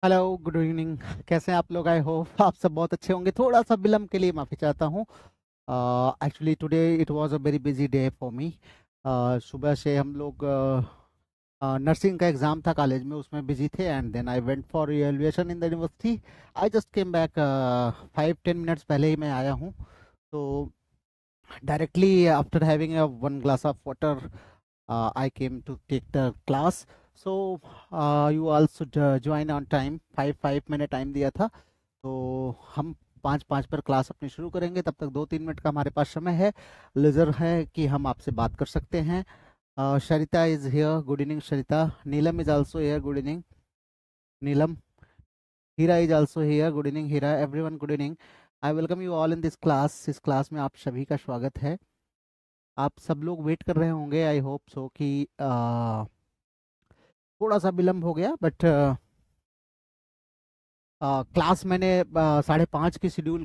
Hello, good evening. कैसे हैं आप लोग? आई होप आप सब बहुत अच्छे होंगे। थोड़ा सा विलम्ब के लिए माफ़ी चाहता हूँ। Actually today it was a very busy day for me. सुबह से हम लोग नर्सिंग का एग्ज़ाम था कॉलेज में, उसमें बिजी थे and then I went for reevaluation in the university. I just came back 5-10 minutes पहले ही मैं आया हूँ। तो directly after having a one glass of water, I came to take the class. So you also join on time। 5 मैंने time दिया था, तो हम 5-5 पर क्लास अपनी शुरू करेंगे। तब तक 2-3 मिनट का हमारे पास समय है, लेजर है कि हम आपसे बात कर सकते हैं। Sharita is here, good evening Sharita. Neelam is also here, good evening Neelam. Heera is also here, good evening Heera. Everyone good evening. I welcome you all in this class. इस क्लास में आप सभी का स्वागत है। आप सब लोग वेट कर रहे होंगे, आई होप सो कि थोड़ा सा विलम्ब हो गया, बट क्लास मैंने 5:30 की शेड्यूल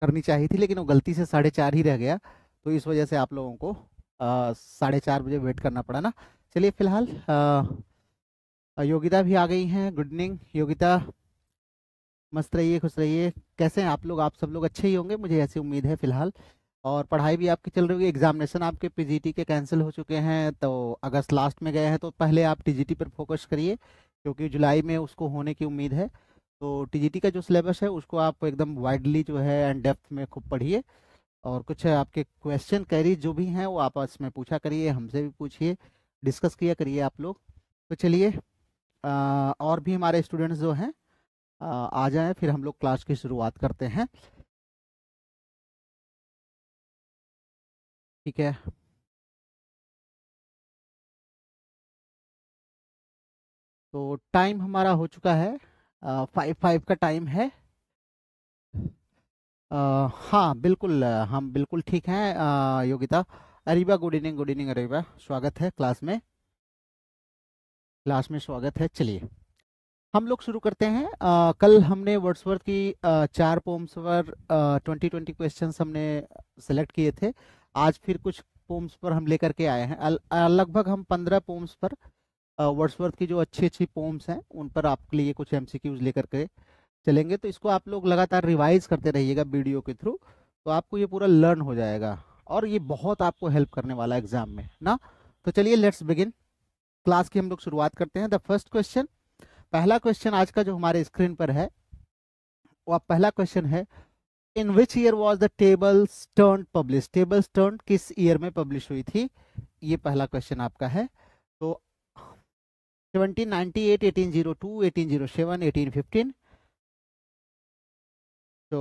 करनी चाहिए थी, लेकिन वो गलती से 4:30 ही रह गया। तो इस वजह से आप लोगों को 4:30 बजे वेट करना पड़ा ना। चलिए फिलहाल योगिता भी आ गई हैं। Good evening Yogita. मस्त रहिए, खुश रहिए। कैसे हैं आप लोग? आप सब लोग अच्छे ही होंगे, मुझे ऐसी उम्मीद है फिलहाल। और पढ़ाई भी आपकी चल रही होगी। एग्जामिनेशन आपके पीजीटी के कैंसिल हो चुके हैं, तो अगस्त लास्ट में गए हैं, तो पहले आप टीजीटी पर फोकस करिए, क्योंकि जुलाई में उसको होने की उम्मीद है। तो टीजीटी का जो सिलेबस है उसको आप एकदम वाइडली जो है एंड डेप्थ में खूब पढ़िए। और कुछ आपके क्वेश्चन कैरी जो भी हैं वो आपस में पूछा करिए, हमसे भी पूछिए, डिस्कस किया करिए आप लोग। तो चलिए और भी हमारे स्टूडेंट्स जो हैं आ जाएं, फिर हम लोग क्लास की शुरुआत करते हैं। ठीक है। तो टाइम हमारा हो चुका है, 5:05 का टाइम है। हाँ बिल्कुल, हम बिल्कुल ठीक हैं। Yogita, Areeba good evening, good evening Areeba, स्वागत है क्लास में। क्लास में स्वागत है। चलिए हम लोग शुरू करते हैं। कल हमने वर्ड्सवर्थ की 4 पोम्स पर 20-20 क्वेश्चंस हमने सेलेक्ट किए थे। आज फिर कुछ पोम्स पर हम लेकर के आए हैं। लगभग हम 15 पोम्स पर, वर्ड्सवर्थ की जो अच्छी अच्छी पोम्स हैं उन पर आपके लिए कुछ एमसीक्यूज लेकर के चलेंगे। तो इसको आप लोग लगातार रिवाइज करते रहिएगा वीडियो के थ्रू, तो आपको ये पूरा लर्न हो जाएगा और ये बहुत आपको हेल्प करने वाला है एग्जाम में ना। तो चलिए लेट्स बिगिन। क्लास की हम लोग शुरुआत करते हैं। द फर्स्ट क्वेश्चन, पहला क्वेश्चन आज का जो हमारे स्क्रीन पर है, वो आप पहला क्वेश्चन है, in which year was the tables turned publish? Tables turned किस ईयर में पब्लिश हुई थी? ये पहला क्वेश्चन आपका है। तो 1798, 1802, 1807, 1815। So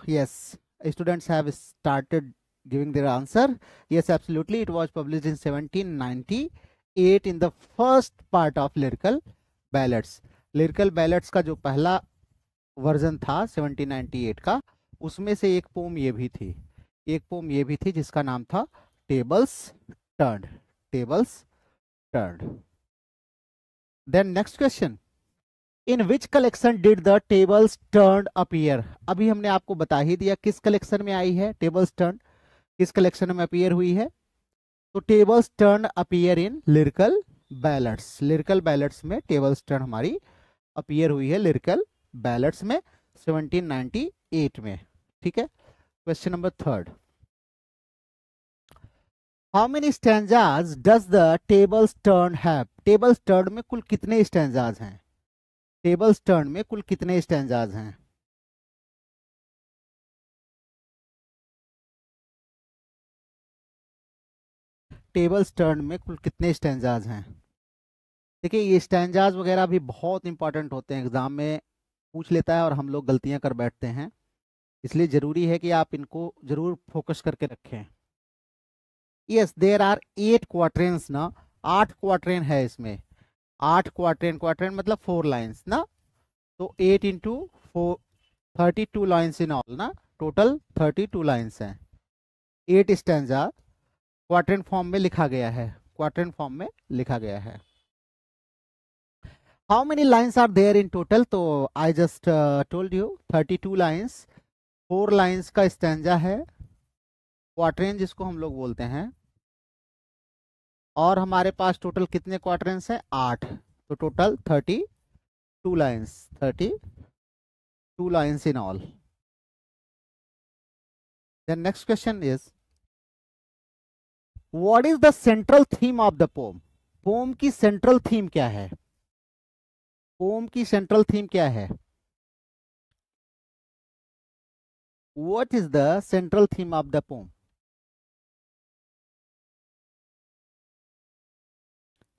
yes, students have started giving their answer. Yes, absolutely. It was published in 1798 in the first part of lyrical ballads. Lyrical ballads का जो पहला वर्जन था 1798 का, उसमें से एक पोम ये भी थी। एक पोम ये भी थी जिसका नाम था tables turned. Tables turned. Then next question, in which collection did the tables turn appear? अभी हमने आपको बता ही दिया किस कलेक्शन में आई है टेबल्स टर्न, किस कलेक्शन में अपीयर हुई है। तो tables turn appear in lyrical ballads. Lyrical ballads में टेबल्स टर्न हमारी अपीयर हुई है लिरिकल बैलेट्स में 1798 में। ठीक है। Question number third, how many stanzas does the tables turn have? Tables turn में कुल कितने स्टैंजाज हैं? टेबल्स टर्न में कुल कितने स्टैंजाज हैं? टेबल्स टर्न में कुल कितने स्टैंजाज हैं? देखिए ये स्टैंजाज वगैरह भी बहुत इंपॉर्टेंट होते हैं, एग्जाम में पूछ लेता है और हम लोग गलतियां कर बैठते हैं, इसलिए जरूरी है कि आप इनको जरूर फोकस करके रखें। यस, देयर आर 8 क्वार्टरेंस ना। 8 क्वार्टरेन है इसमें। 8 क्वार्टरेन, क्वार्टरेन मतलब 4 लाइन्स ना। तो 8 × 4, 32 लाइन्स इन ऑल ना। टोटल 32 लाइन्स हैं। 8 स्टैंजा क्वार्टरेन फॉर्म में लिखा गया है। क्वार्टरेन फॉर्म में लिखा गया है। How many lines are there in total? तो I just told you 32 lines. 4 lines का स्टैंजा है, क्वार्टरेन जिसको हम लोग बोलते हैं। और हमारे पास टोटल कितने क्वार्टरेंस हैं? 8। तो total 32। 2 lines, 32 lines in all. Then next question is, what is the central theme of the poem? Poem की सेंट्रल थीम क्या है? पोम की सेंट्रल थीम क्या है? What is the central theme of the poem?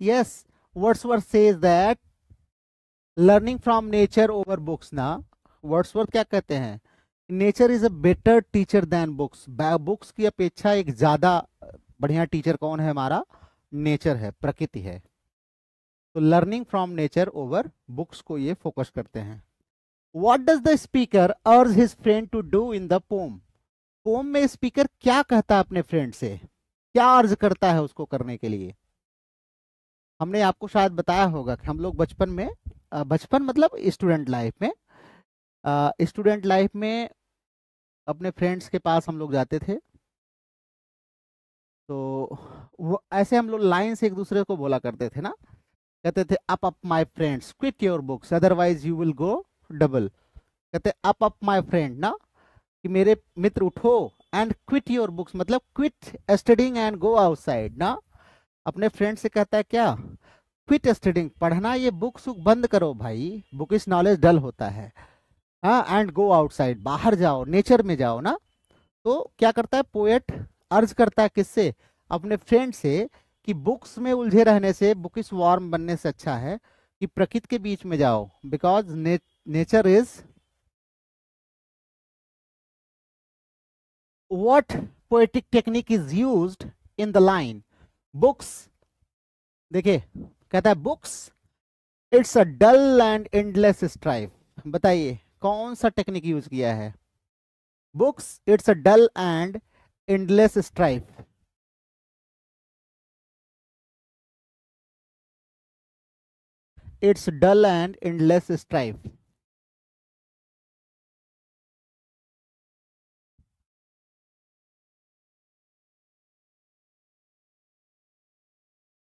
Yes, Wordsworth says that learning from nature over books. ना Wordsworth क्या कहते हैं? Nature is a better teacher than books. Books की अपेक्षा एक ज्यादा बढ़िया टीचर कौन है? हमारा नेचर है, प्रकृति है. तो learning from nature over books को ये फोकस करते हैं. What does the speaker urge his friend to do in the poem? Poem में स्पीकर क्या कहता है अपने फ्रेंड से? क्या अर्ज करता है उसको करने के लिए? हमने आपको शायद बताया होगा कि हम लोग बचपन में, बचपन मतलब स्टूडेंट लाइफ में अपने फ्रेंड्स के पास हम लोग जाते थे. तो वो ऐसे हम लोग लाइन से एक दूसरे को बोला करते थे ना. कहते थे up up my friends quit your books otherwise you will go double. कहते अप अप माय फ्रेंड ना, कि मेरे मित्र उठो, एंड क्विट योर बुक्स मतलब quit studying and go outside ना. अपने फ्रेंड से कहता है क्या? क्विट स्टडीइंग, पढ़ना ये बुक्स बंद करो भाई, बुक इज नॉलेज डल होता है. हाँ, एंड गो आउटसाइड, बाहर जाओ, नेचर में जाओ ना. तो क्या करता है पोएट? अर्ज करता है किससे? अपने फ्रेंड से, कि बुक्स में उलझे रहने से, बुक इस वार्म बनने से अच्छा है कि प्रकृति के बीच में जाओ. Because nature is what poetic technique is used in the line books. देखिए कहता है books it's a dull and endless strive. बताइए कौन सा टेक्निक यूज किया है? Books it's a dull and endless strive. It's dull and endless strife.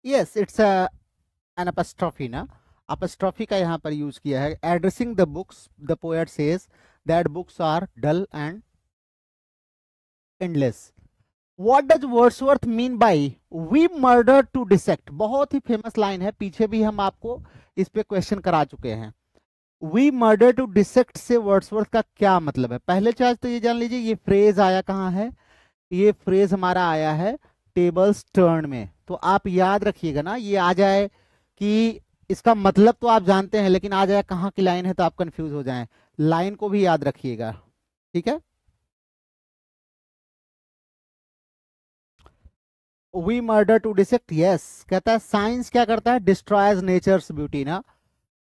Yes, it's an apostrophe ना. apostrophe का यहाँ पर यूज किया है. Addressing the books, the poet says that books are dull and endless. What does Wordsworth mean by we murder to dissect? बहुत ही famous line है, पीछे भी हम आपको इस पे क्वेश्चन करा चुके हैं. वी मर्डर टू डिसेक्ट से वर्ड्सवर्थ का क्या मतलब है? पहले चार्ज तो ये जान लीजिए, ये फ्रेज आया कहाँ है? ये फ्रेज हमारा आया है टेबल्स टर्न में. तो आप याद रखिएगा ना, ये आ जाए कि इसका मतलब तो आप जानते हैं, लेकिन आ जाए कहाँ की लाइन है तो आप कंफ्यूज हो जाएं. लाइन को भी याद रखिएगा, ठीक है? We murder to dissect, yes. कहता है साइंस क्या करता है? डिस्ट्रॉयज नेचर्स ब्यूटी ना.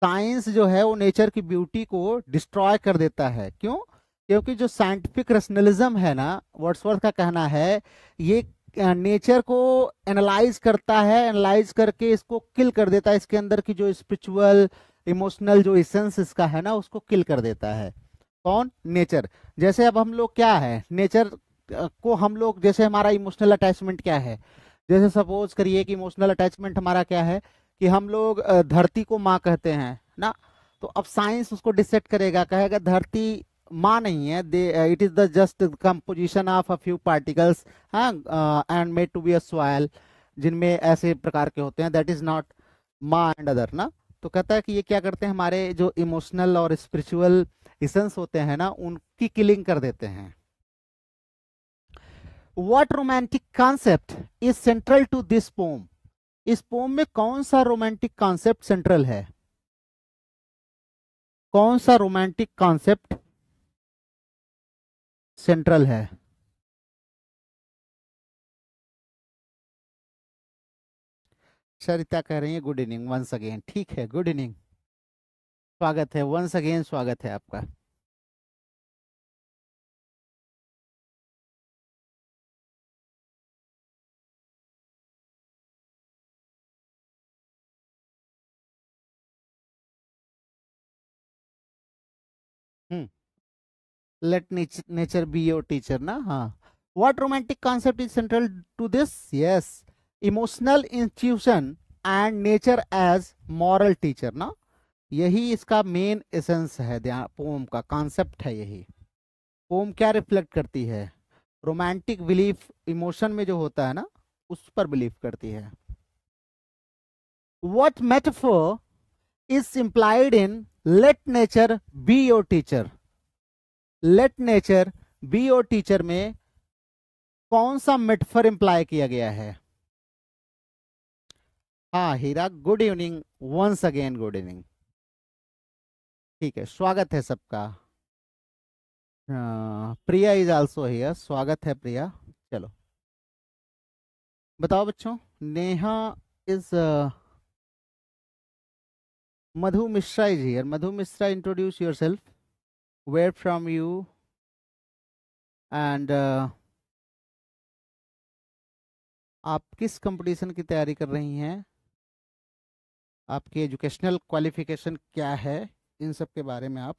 साइंस जो है वो नेचर की ब्यूटी को डिस्ट्रॉय कर देता है. क्यों? क्योंकि जो साइंटिफिक रैशनलिज्म है ना, वर्ड्सवर्थ का कहना है, ये नेचर को एनालाइज करता है, एनालाइज करके इसको किल कर देता है. इसके अंदर की जो स्पिरिचुअल इमोशनल जो इसेंस इसका है ना, उसको किल कर देता है. कौन? नेचर. जैसे अब हम लोग क्या है, नेचर को हम लोग, जैसे हमारा इमोशनल अटैचमेंट क्या है, जैसे सपोज करिए कि इमोशनल अटैचमेंट हमारा क्या है कि हम लोग धरती को माँ कहते हैं ना. तो अब साइंस उसको डिसेक्ट करेगा, कहेगा धरती माँ नहीं है, it is the just composition of a few particles and made to be a soil, जिनमें ऐसे प्रकार के होते हैं, दैट इज नॉट माँ एंड अदर ना. तो कहता है कि ये क्या करते हैं, हमारे जो इमोशनल और स्पिरिचुअल इसेंस होते हैं ना, उनकी किलिंग कर देते हैं. What romantic concept is central to this poem? इस पोम में कौन सा रोमांटिक कॉन्सेप्ट सेंट्रल है? कौन सा रोमांटिक कॉन्सेप्ट सेंट्रल है? सरिता कह रही है गुड इवनिंग वंस अगेन. ठीक है, गुड इवनिंग, स्वागत है वंस अगेन, स्वागत है आपका. Let nature be your teacher ना. हाँ. What romantic concept is central to this? Yes, emotional intuition and nature as moral teacher ना. यही इसका मेन एसेंस है, ध्यान, पोम का कॉन्सेप्ट है यही। पोम क्या रिफ्लेक्ट करती है? रोमांटिक बिलीफ, इमोशन में जो होता है ना, उस पर बिलीव करती है। What metaphor is implied in let nature be your teacher? Let nature be your teacher में कौन सा मेटाफर इम्प्लाई किया गया है? हाँ Heera, good evening once again, good evening. ठीक है, स्वागत है सबका। प्रिया इज आल्सो हियर, स्वागत है प्रिया। चलो बताओ बच्चों। Neha is Madhu Mishra is here. Madhu Mishra, introduce yourself, where from you, and आप किस कंपटीशन की तैयारी कर रही हैं, आपकी एजुकेशनल क्वालिफिकेशन क्या है, इन सब के बारे में आप।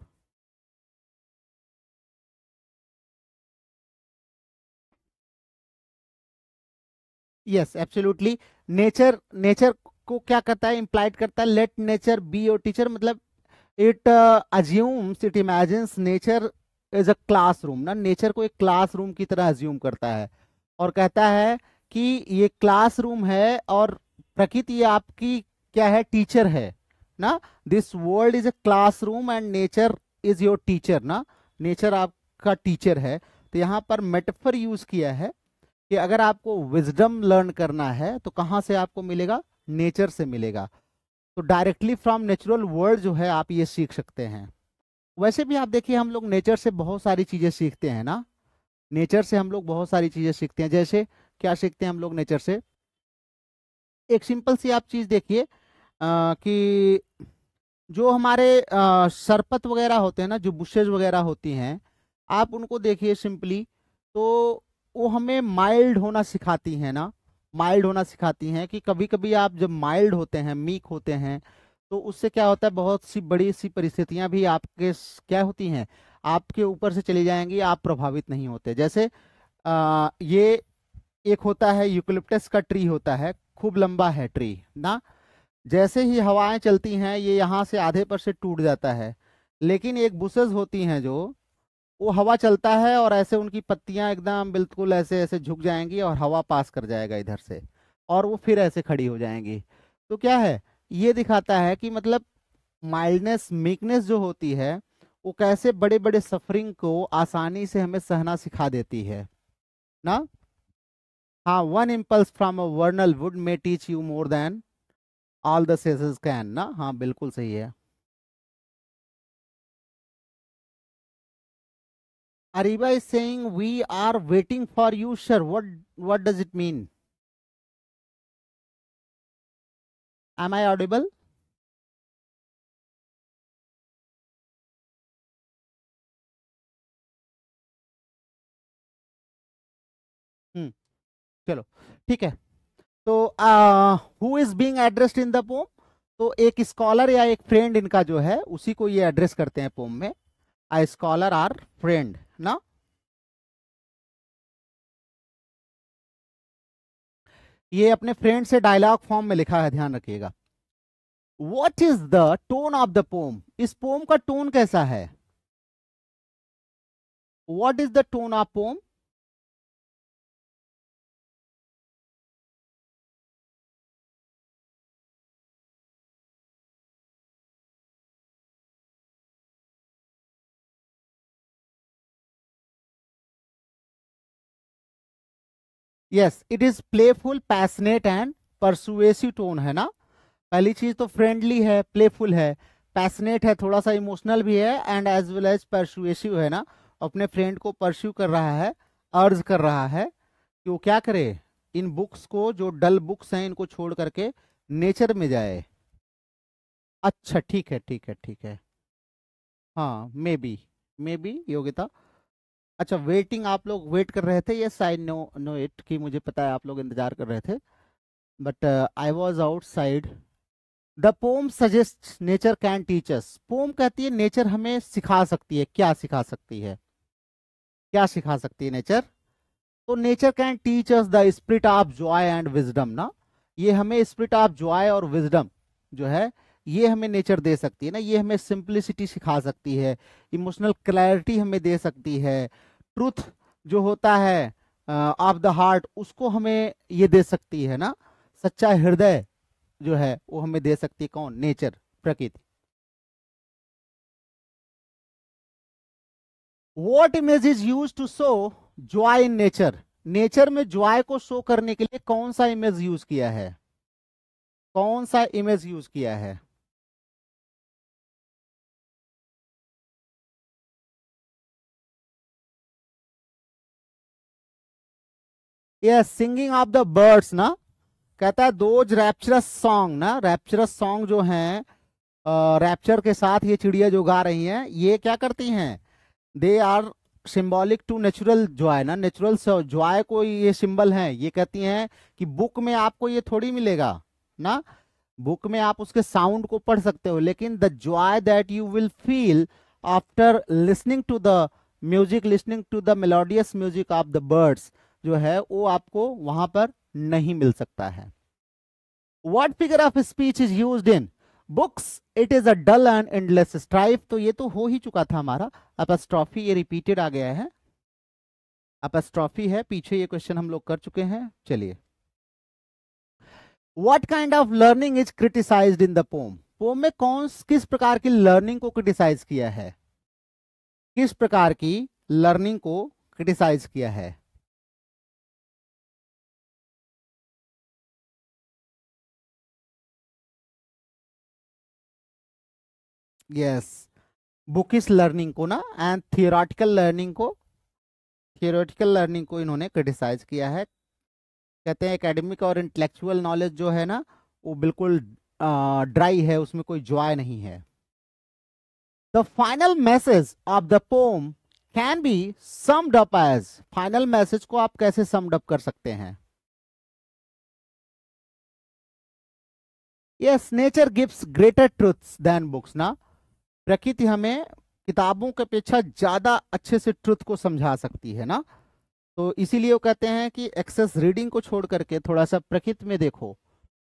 Yes absolutely. नेचर, नेचर को क्या करता है, इम्प्लाइड करता है let nature be your teacher, मतलब it assumes, it imagines nature as a classroom ना, नेचर को एक क्लासरूम की तरह अज्यूम करता है और कहता है कि ये क्लासरूम है और प्रकृति ये आपकी क्या है, टीचर है ना। This world is a classroom and nature is your teacher ना, नेचर आपका टीचर है। तो यहाँ पर मेटाफर यूज किया है कि अगर आपको विजडम लर्न करना है तो कहाँ से आपको मिलेगा, नेचर से मिलेगा। तो डायरेक्टली फ्रॉम नेचुरल वर्ल्ड जो है आप ये सीख सकते हैं। वैसे भी आप देखिए, हम लोग नेचर से बहुत सारी चीजें सीखते हैं ना, नेचर से हम लोग बहुत सारी चीजें सीखते हैं। जैसे क्या सीखते हैं हम लोग नेचर से? एक सिंपल सी आप चीज देखिए कि जो हमारे सरपत वगैरह होते हैं ना, जो बुशेज वगैरह होती हैं, आप उनको देखिए सिंपली, तो वो हमें माइल्ड होना सिखाती हैं ना, माइल्ड होना सिखाती हैं कि कभी कभी आप जब माइल्ड होते हैं, मीक होते हैं, तो उससे क्या होता है, बहुत सी बड़ी सी परिस्थितियां भी आपके क्या होती हैं, आपके ऊपर से चली जाएंगी, आप प्रभावित नहीं होते। जैसे ये एक होता है यूकलिप्टस का ट्री होता है, खूब लंबा है ट्री ना, जैसे ही हवाएं चलती हैं ये यहाँ से आधे पर से टूट जाता है। लेकिन एक बुशेस होती हैं जो, वो हवा चलता है और ऐसे उनकी पत्तियां एकदम बिल्कुल ऐसे ऐसे झुक जाएंगी और हवा पास कर जाएगा इधर से, और वो फिर ऐसे खड़ी हो जाएंगी। तो क्या है, ये दिखाता है कि मतलब माइल्डनेस, मीकनेस जो होती है, वो कैसे बड़े बड़े सफरिंग को आसानी से हमें सहना सिखा देती है ना। हाँ, one impulse from a वर्नल would may teach you more than all the sages can ना। हाँ बिल्कुल सही है। Ariba is saying we are waiting for you, sir. What does it mean? Am I audible? हम्म, चलो ठीक है। तो who is being addressed in the pome? तो एक स्कॉलर या एक फ्रेंड इनका जो है, उसी को ये एड्रेस करते हैं पोम में। आ स्कॉलर आर फ्रेंड ना। ये अपने फ्रेंड से डायलॉग फॉर्म में लिखा है, ध्यान रखिएगा। What is the tone of the poem? इस पोम का टोन कैसा है? What is the tone of poem? Yes, it is playful, passionate and persuasive tone है ना। पहली चीज तो फ्रेंडली है, प्लेफुल है, पैशनेट है, थोड़ा सा इमोशनल भी है, and as well as persuasive है ना। अपने फ्रेंड को परस्यू कर रहा है, अर्ज कर रहा है कि वो क्या करे, इन बुक्स को, जो डल बुक्स हैं, इनको छोड़ करके नेचर में जाए। अच्छा ठीक है, ठीक है, ठीक है। हाँ मे बी योग्यता। अच्छा, वेटिंग, आप लोग वेट कर रहे थे, yes I know know it, कि मुझे पता है आप लोग इंतजार कर रहे थे, but I was outside. The poem suggest nature can teach us. Poem कहती है नेचर हमें सिखा सकती है। क्या सिखा सकती है? क्या सिखा सकती है नेचर? तो nature can teach us the spirit of Joy and wisdom ना। ये हमें स्पिरिट ऑफ जॉय और विजडम जो है, ये हमें नेचर दे सकती है ना, ये हमें सिंप्लिसिटी सिखा सकती है, इमोशनल क्लैरिटी हमें दे सकती है, ट्रूथ जो होता है ऑफ द हार्ट उसको हमें ये दे सकती है ना, सच्चा हृदय जो है वो हमें दे सकती है। कौन? नेचर, प्रकृति। What image is use to show joy in nature? Nature में जॉय को शो करने के लिए कौन सा इमेज यूज किया है? कौन सा इमेज यूज किया है? ये सिंगिंग ऑफ द बर्ड्स ना, कहता है दोज रैप्चरस सॉन्ग ना, रैप्चरस सॉन्ग जो हैं, रैप्चर के साथ ये चिड़िया जो गा रही हैं, ये क्या करती हैं? They are symbolic to natural joy ना, नेचुरल जॉय को ये सिंबल है। ये कहती हैं कि बुक में आपको ये थोड़ी मिलेगा ना, बुक में आप उसके साउंड को पढ़ सकते हो, लेकिन the joy that you will feel after listening to the music, listening to the melodious music of the birds जो है वो आपको वहां पर नहीं मिल सकता है। What figure of speech is used in books? It is a dull and endless strife। तो ये तो हो ही चुका था हमारा। अपस्ट्रॉफी ये रिपीटेड आ गया है, अपस्ट्रॉफी है, पीछे ये क्वेश्चन हम लोग कर चुके हैं। चलिए, What kind of learning is criticized in the poem? Poem में किस प्रकार की लर्निंग को क्रिटिसाइज किया है? किस प्रकार की लर्निंग को क्रिटिसाइज किया है? यस, बुकिश लर्निंग को ना, एंड थियोरेटिकल लर्निंग को इन्होंने क्रिटिसाइज किया है। कहते हैं एकेडमिक और इंटेलेक्चुअल नॉलेज जो है ना वो बिल्कुल ड्राई है, उसमें कोई जॉय नहीं है। The final message of the poem can be summed up as, final message को आप कैसे समड अप कर सकते हैं? Yes, nature gives greater truths than books ना, प्रकृति हमें किताबों के अपेक्षा ज्यादा अच्छे से ट्रुथ को समझा सकती है ना, तो इसीलिए वो कहते हैं कि एक्सेस रीडिंग को छोड़ करके थोड़ा सा प्रकृति में देखो।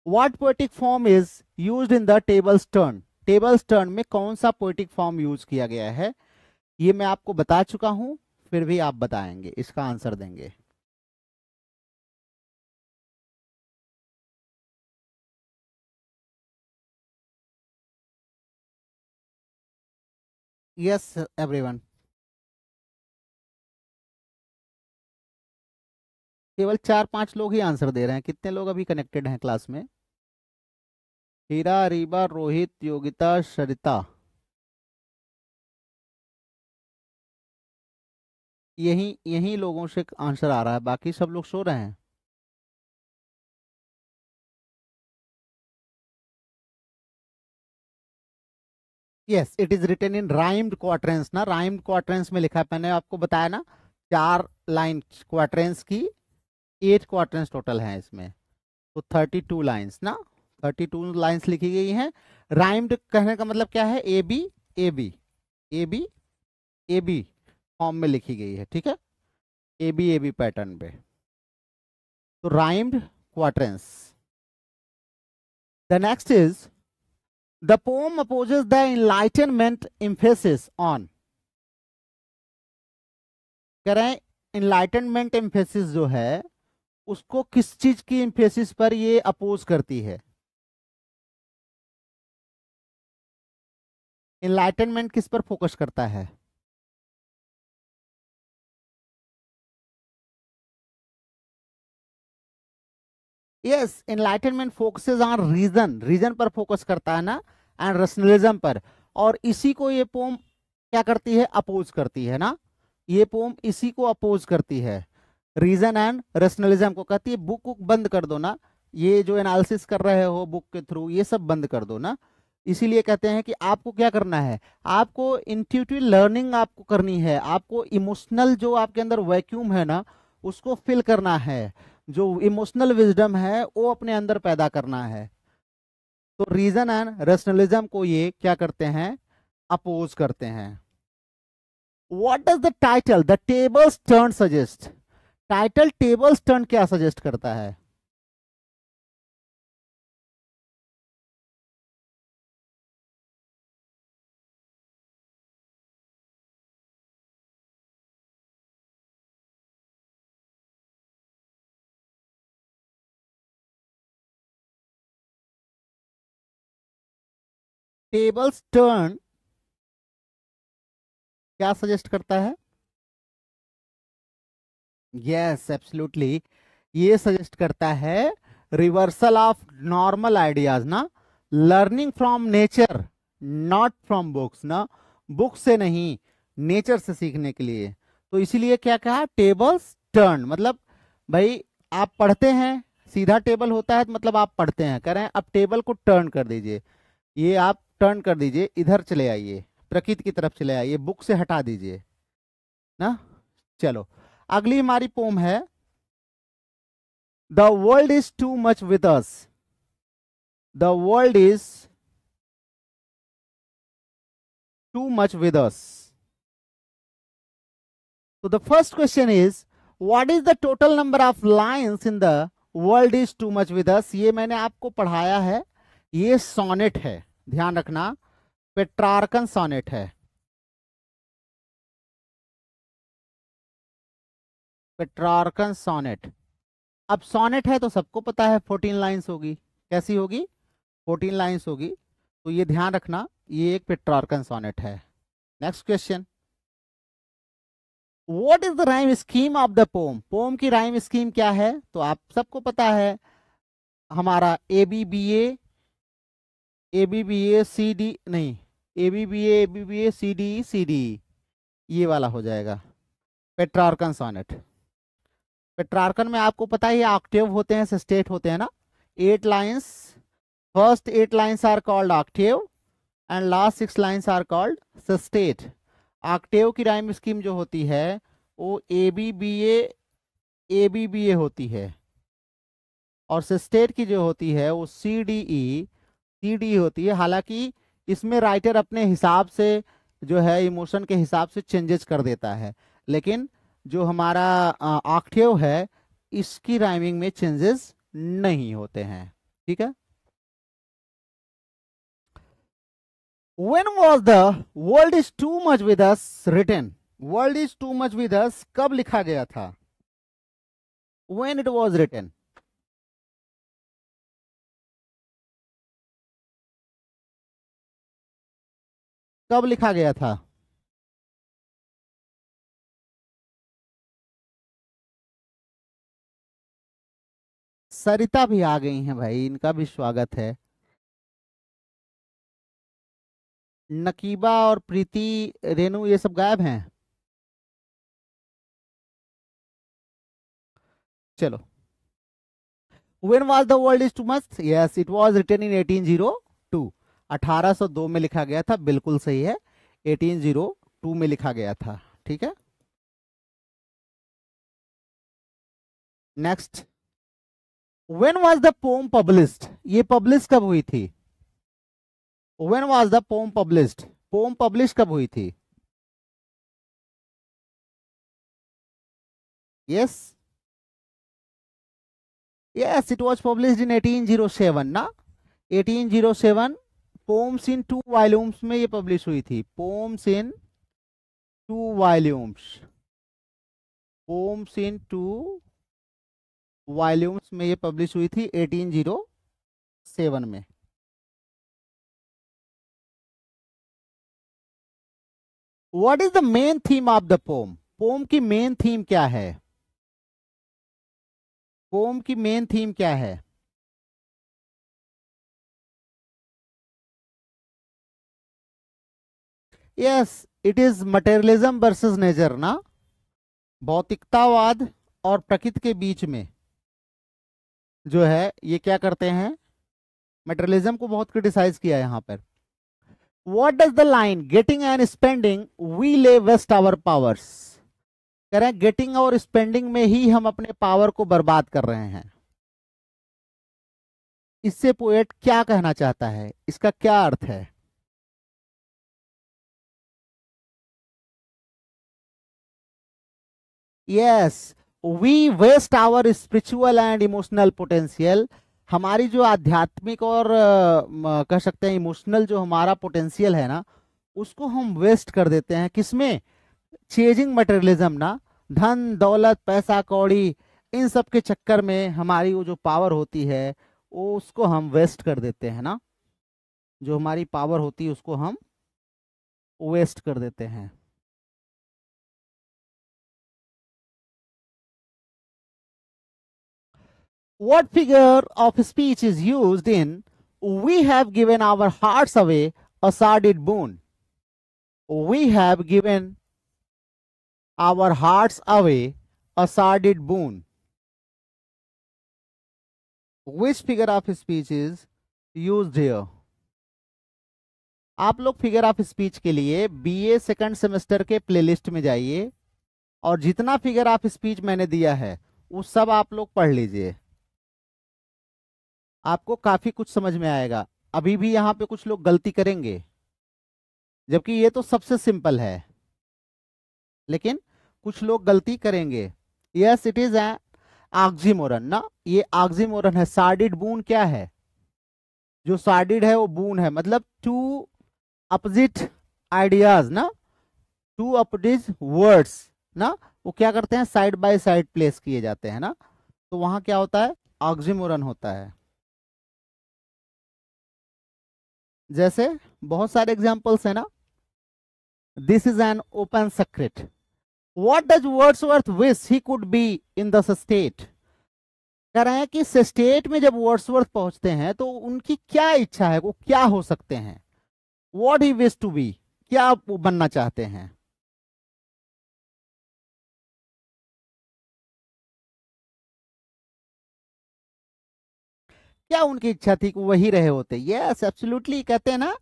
What poetic form is used in the tables turn? Tables turn में कौन सा पोएटिक फॉर्म यूज किया गया है? ये मैं आपको बता चुका हूं, फिर भी आप बताएंगे, इसका आंसर देंगे। यस एवरीवन, केवल 4-5 लोग ही आंसर दे रहे हैं। कितने लोग अभी कनेक्टेड हैं क्लास में? हीरा, रीबा, रोहित, योगिता, सरिता, यही यही लोगों से आंसर आ रहा है, बाकी सब लोग सो रहे हैं। Yes, it is written in rhymed quatrains ना, राइम्ड क्वार्टरेंस में लिखा है, मैंने आपको बताया ना 4 लाइन क्वार्टरेंस की, 8 क्वार्टरेंस टोटल हैं इसमें, तो 32 लाइन्स ना, 32 लाइन्स लिखी गई हैं। राइम्ड कहने का मतलब क्या है? A B A B A B A B form में लिखी गई है, ठीक है, ए बी पैटर्न पे, तो rhymed quatrains. The next is the pome opposes the enlightenment emphasis on. कह रहे हैं इनलाइटनमेंट एम्फेसिस जो है उसको किस चीज की एम्फेसिस पर ये अपोज करती है? इनलाइटनमेंट किस पर फोकस करता है? Yes, enlightenment focuses on reason, reason पर फोकस करता है ना, एंड रैशनलिज्म पर, और इसी को ये पोम क्या करती है? अपोज करती है ना, ये पोम इसी को अपोज करती है, रीजन एंड रैशनलिज्म को। कहती है बुक बंद कर दो ना, ये जो एनालिसिस कर रहे हो बुक के थ्रू ये सब बंद कर दो ना। इसीलिए कहते हैं कि आपको क्या करना है, आपको इंट्यूटिव लर्निंग आपको करनी है, आपको इमोशनल जो आपके अंदर वैक्यूम है ना उसको फिल करना है, जो इमोशनल विजडम है वो अपने अंदर पैदा करना है। तो रीजन एंड रैशनलिज्म को ये क्या करते हैं? अपोज करते हैं। What does the title the tables turn suggest? Title tables turn क्या सजेस्ट करता है? टेबल्स टर्न क्या सजेस्ट करता है? यस, एब्सोल्युटली, ये सजेस्ट करता है रिवर्सल ऑफ नॉर्मल आइडियाज ना, learning from nature not from books ना, बुक से नहीं, नेचर से सीखने के लिए। तो इसीलिए क्या कहा, टेबल्स टर्न, मतलब भाई आप पढ़ते हैं, सीधा टेबल होता है मतलब आप पढ़ते हैं, कह रहे हैं अब टेबल को टर्न कर दीजिए, ये आप टर्न कर दीजिए, इधर चले आइए, प्रकृति की तरफ चले आइए, बुक से हटा दीजिए ना। चलो अगली हमारी पोम है, the world is too much with us, the world is too much with us. So the first question is, what is the total number of lines in the world is too much with us? ये मैंने आपको पढ़ाया है, ये sonnet है, ध्यान रखना, Petrarchan sonnet है, पेट्रार्कन सोनेट। अब सोनेट है तो सबको पता है 14 लाइंस होगी, कैसी होगी, 14 लाइंस होगी, तो ये ध्यान रखना, ये एक पेट्रार्कन सोनेट है। Next question, What is the rhyme scheme of the poem? Poem की राइम स्कीम क्या है? तो आप सबको पता है, हमारा A B B A C D, नहीं, A B B A C D, ये वाला हो जाएगा पेट्रार्कन सोनेट। पेट्रार्कन में आपको पता है ऑक्टेव होते हैं, सिस्टेट होते हैं ना, 8 lines, first 8 lines are called octave and last 6 lines are called sestet. Octave की राइम स्कीम जो होती है वो ए बी बी ए होती है, और सिस्टेट की जो होती है वो सी डी होती है। हालांकि इसमें राइटर अपने हिसाब से जो है इमोशन के हिसाब से चेंजेस कर देता है, लेकिन जो हमारा ऑक्टेव है इसकी राइमिंग में चेंजेस नहीं होते हैं, ठीक है। When was the world is too much with us written? World is too much with us कब लिखा गया था? When it was written? कब लिखा गया था? सरिता भी आ गई हैं भाई, इनका भी स्वागत है। नकीबा और प्रीति, रेनू, ये सब गायब हैं। चलो, When was the world is too much? Yes, it was written in 1802. 1802 में लिखा गया था, बिल्कुल सही है, 1802 में लिखा गया था, ठीक है। Next, When was the poem published? ये पब्लिश कब हुई थी? When was the poem published? Poem publish कब हुई थी? Yes, yes, it was published in 1807 ना, 1807। पोम्स इन 2 वॉल्यूम्स में ये पब्लिश हुई थी, poems in 2 volumes, poems in 2 volumes में ये पब्लिश हुई थी 1807 में। What is the main theme of the poem? Poem की मेन थीम क्या है? पोम की मेन थीम क्या है? Yes, it is materialism versus nature ना, भौतिकतावाद और प्रकृति के बीच में जो है ये क्या करते हैं, मटेरियलिज्म को बहुत क्रिटिसाइज किया है यहाँ पर। What does the line getting and spending we lay waste our powers? कह रहे हैं गेटिंग और स्पेंडिंग में ही हम अपने पावर को बर्बाद कर रहे हैं। इससे पोएट क्या कहना चाहता है, इसका क्या अर्थ है? Yes, we waste our spiritual and emotional potential. हमारी जो आध्यात्मिक और कह सकते हैं इमोशनल जो हमारा पोटेंशियल है ना, उसको हम वेस्ट कर देते हैं, किसमें? चेजिंग मटेरियलिज्म ना, धन दौलत पैसा कौड़ी इन सब के चक्कर में हमारी वो जो पावर होती है वो उसको हम वेस्ट कर देते हैं ना। जो हमारी पावर होती है उसको हम वेस्ट कर देते हैं। What figure of speech is used in "We have given our hearts away, a sordid boon"? We have given our hearts away, a sordid boon. Which figure of speech is used here? आप लोग figure of speech के लिए BA second semester के playlist में जाइए और जितना figure of speech मैंने दिया है वो सब आप लोग पढ़ लीजिए, आपको काफी कुछ समझ में आएगा। अभी भी यहाँ पे कुछ लोग गलती करेंगे, जबकि ये तो सबसे सिंपल है, लेकिन कुछ लोग गलती करेंगे। Yes, it is an oxymoron ना, ये ऑक्सीमोरन है। सार्डिड बून क्या है? जो सार्डिड है वो बून है, मतलब टू अपोजिट आइडियाज ना, टू अपोजिट वर्ड्स ना, वो क्या करते हैं, साइड बाय साइड प्लेस किए जाते हैं ना, तो वहां क्या होता है, ऑक्सीमोरन होता है। जैसे बहुत सारे एग्जांपल्स है ना, this is an open secret. What does Wordsworth wish he could be in the state? कह रहे हैं कि स्टेट में जब वर्ड्सवर्थ पहुंचते हैं तो उनकी क्या इच्छा है, वो क्या हो सकते हैं, what he wish to be, क्या वो बनना चाहते हैं। क्या उनकी इच्छा थी कि वही रहे होते? Yes, absolutely. कहते हैं ना,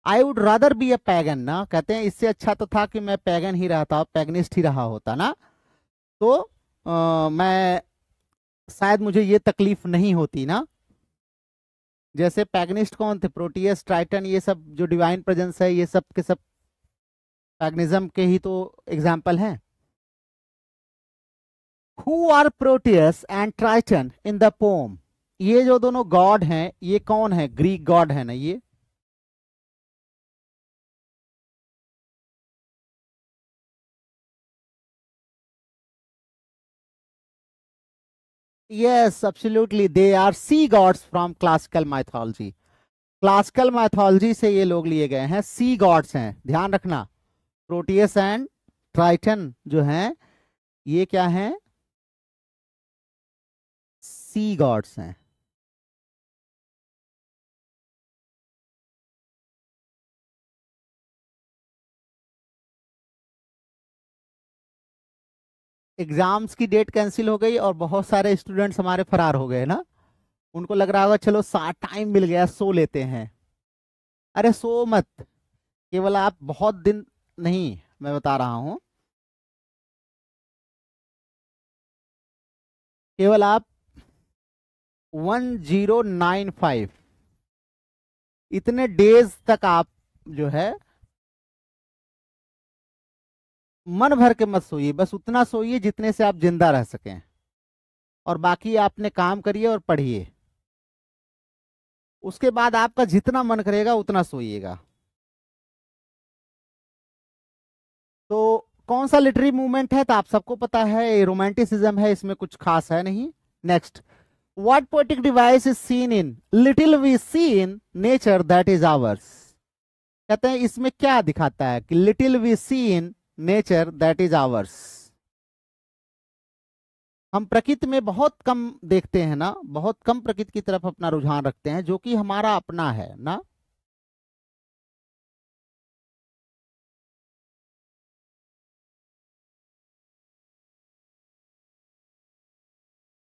आई would rather be a pagan ना, कहते हैं इससे अच्छा तो था कि मैं पैगन ही रहता, पैगनिस्ट ही रहा होता ना, तो मैं शायद मुझे ये तकलीफ नहीं होती ना। जैसे पैगनिस्ट कौन थे, प्रोटियस, ट्राइटन, ये सब जो डिवाइन प्रेजेंस है, ये सब के सब पैगनिज्म के ही तो एग्जाम्पल हैं। Who are Proteus and Triton in the poem? ये जो दोनों गॉड हैं, ये कौन है? ग्रीक गॉड है ना ये। Yes, absolutely, they are sea gods from classical mythology. Classical mythology से ये लोग लिए गए हैं, सी गॉड्स हैं, ध्यान रखना। प्रोटियस एंड ट्राइटन जो हैं, ये क्या हैं, सी गॉड्स हैं। एग्जाम्स की डेट कैंसिल हो गई और बहुत सारे स्टूडेंट्स हमारे फरार हो गए ना, उनको लग रहा होगा चलो टाइम मिल गया, सो लेते हैं। अरे सो मत, केवल आप बहुत दिन नहीं, मैं बता रहा हूं, केवल आप 1095 इतने डेज तक आप जो है मन भर के मत सोइए, बस उतना सोइए जितने से आप जिंदा रह सकें, और बाकी आपने काम करिए और पढ़िए। उसके बाद आपका जितना मन करेगा उतना सोइएगा। तो कौन सा लिटरेरी मूवमेंट है, तो आप सबको पता है, रोमांटिसिज्म है, इसमें कुछ खास है नहीं। Next, what poetic device is seen in little we see in nature that is ours? कहते हैं इसमें क्या दिखाता है कि little we see in nature that is ours. हम प्रकृति में बहुत कम देखते हैं ना, बहुत कम प्रकृति की तरफ अपना रुझान रखते हैं जो कि हमारा अपना है ना।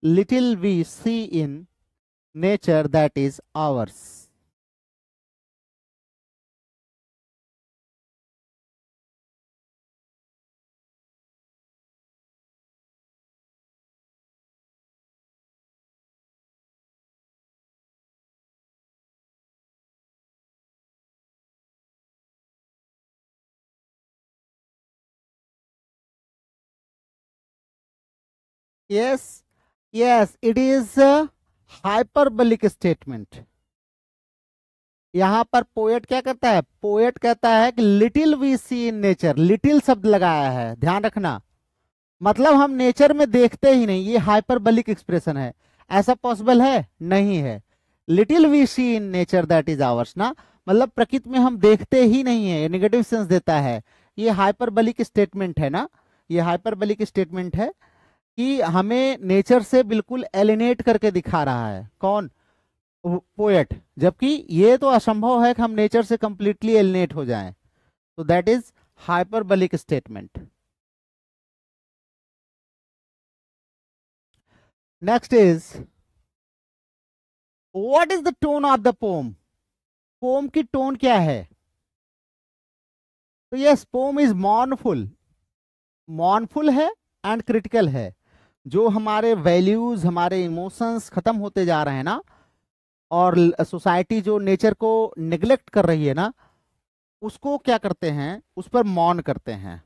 Little we see in nature that is ours. Yes, yes, it is hyperbolic statement. यहां पर पोएट क्या करता है, पोएट कहता है कि little we see in nature, little शब्द लगाया है, ध्यान रखना, मतलब हम नेचर में देखते ही नहीं, ये हाइपरबोलिक एक्सप्रेशन है। ऐसा पॉसिबल है? नहीं है। Little we see in nature that is ours ना, मतलब प्रकृति में हम देखते ही नहीं है, नेगेटिव सेंस देता है। ये हाइपरबलिक स्टेटमेंट है ना, ये हाइपरबलिक स्टेटमेंट है कि हमें नेचर से बिल्कुल एलिनेट करके दिखा रहा है कौन, पोएट, जबकि ये तो असंभव है कि हम नेचर से कंप्लीटली एलिनेट हो जाएं। तो that is hyperbolic statement. Next is what is the tone of the poem, poem की टोन क्या है? तो yes, poem is mournful, mournful है एंड क्रिटिकल है। जो हमारे वैल्यूज, हमारे इमोशंस खत्म होते जा रहे हैं ना, और सोसाइटी जो नेचर को निग्लेक्ट कर रही है ना, उसको क्या करते हैं, उस पर मौन करते हैं।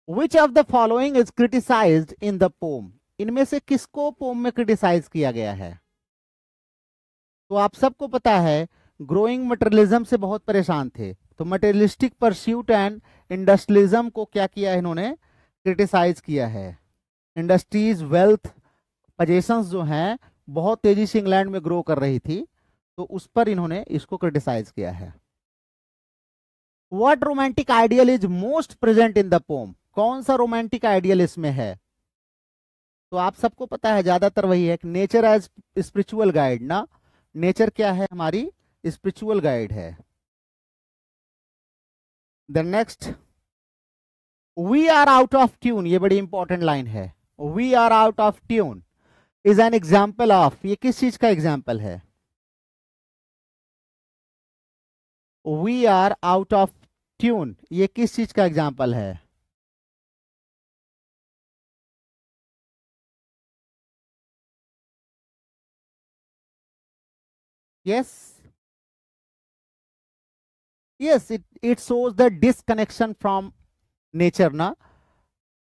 Which of the following is criticised in the pome, इनमें से किसको पोम में क्रिटिसाइज किया गया है? तो आप सबको पता है ग्रोइंग मटेरियलिज्म से बहुत परेशान थे, तो मटेरियलिस्टिक परस्यूट एंड इंडस्ट्रियलिज्म को क्या किया है इन्होंने, क्रिटिसाइज किया है। इंडस्ट्रीज, वेल्थ, पोजेशंस जो हैं बहुत तेजी से इंग्लैंड में ग्रो कर रही थी, तो उस पर इन्होंने इसको क्रिटिसाइज किया है। What romantic ideal is most present in the poem, कौन सा रोमांटिक आइडियल इसमें है? तो आप सबको पता है ज्यादातर वही है कि नेचर एज स्पिरिचुअल गाइड ना, नेचर क्या है, हमारी स्पिरिचुअल गाइड है। The next, we are out of tune, ये बड़ी इंपॉर्टेंट लाइन है। We are out of tune is an example of, ये किस चीज का एग्जाम्पल है? We are out of tune, ये किस चीज का एग्जाम्पल है? Yes, yes, it shows the disconnection from nature ना,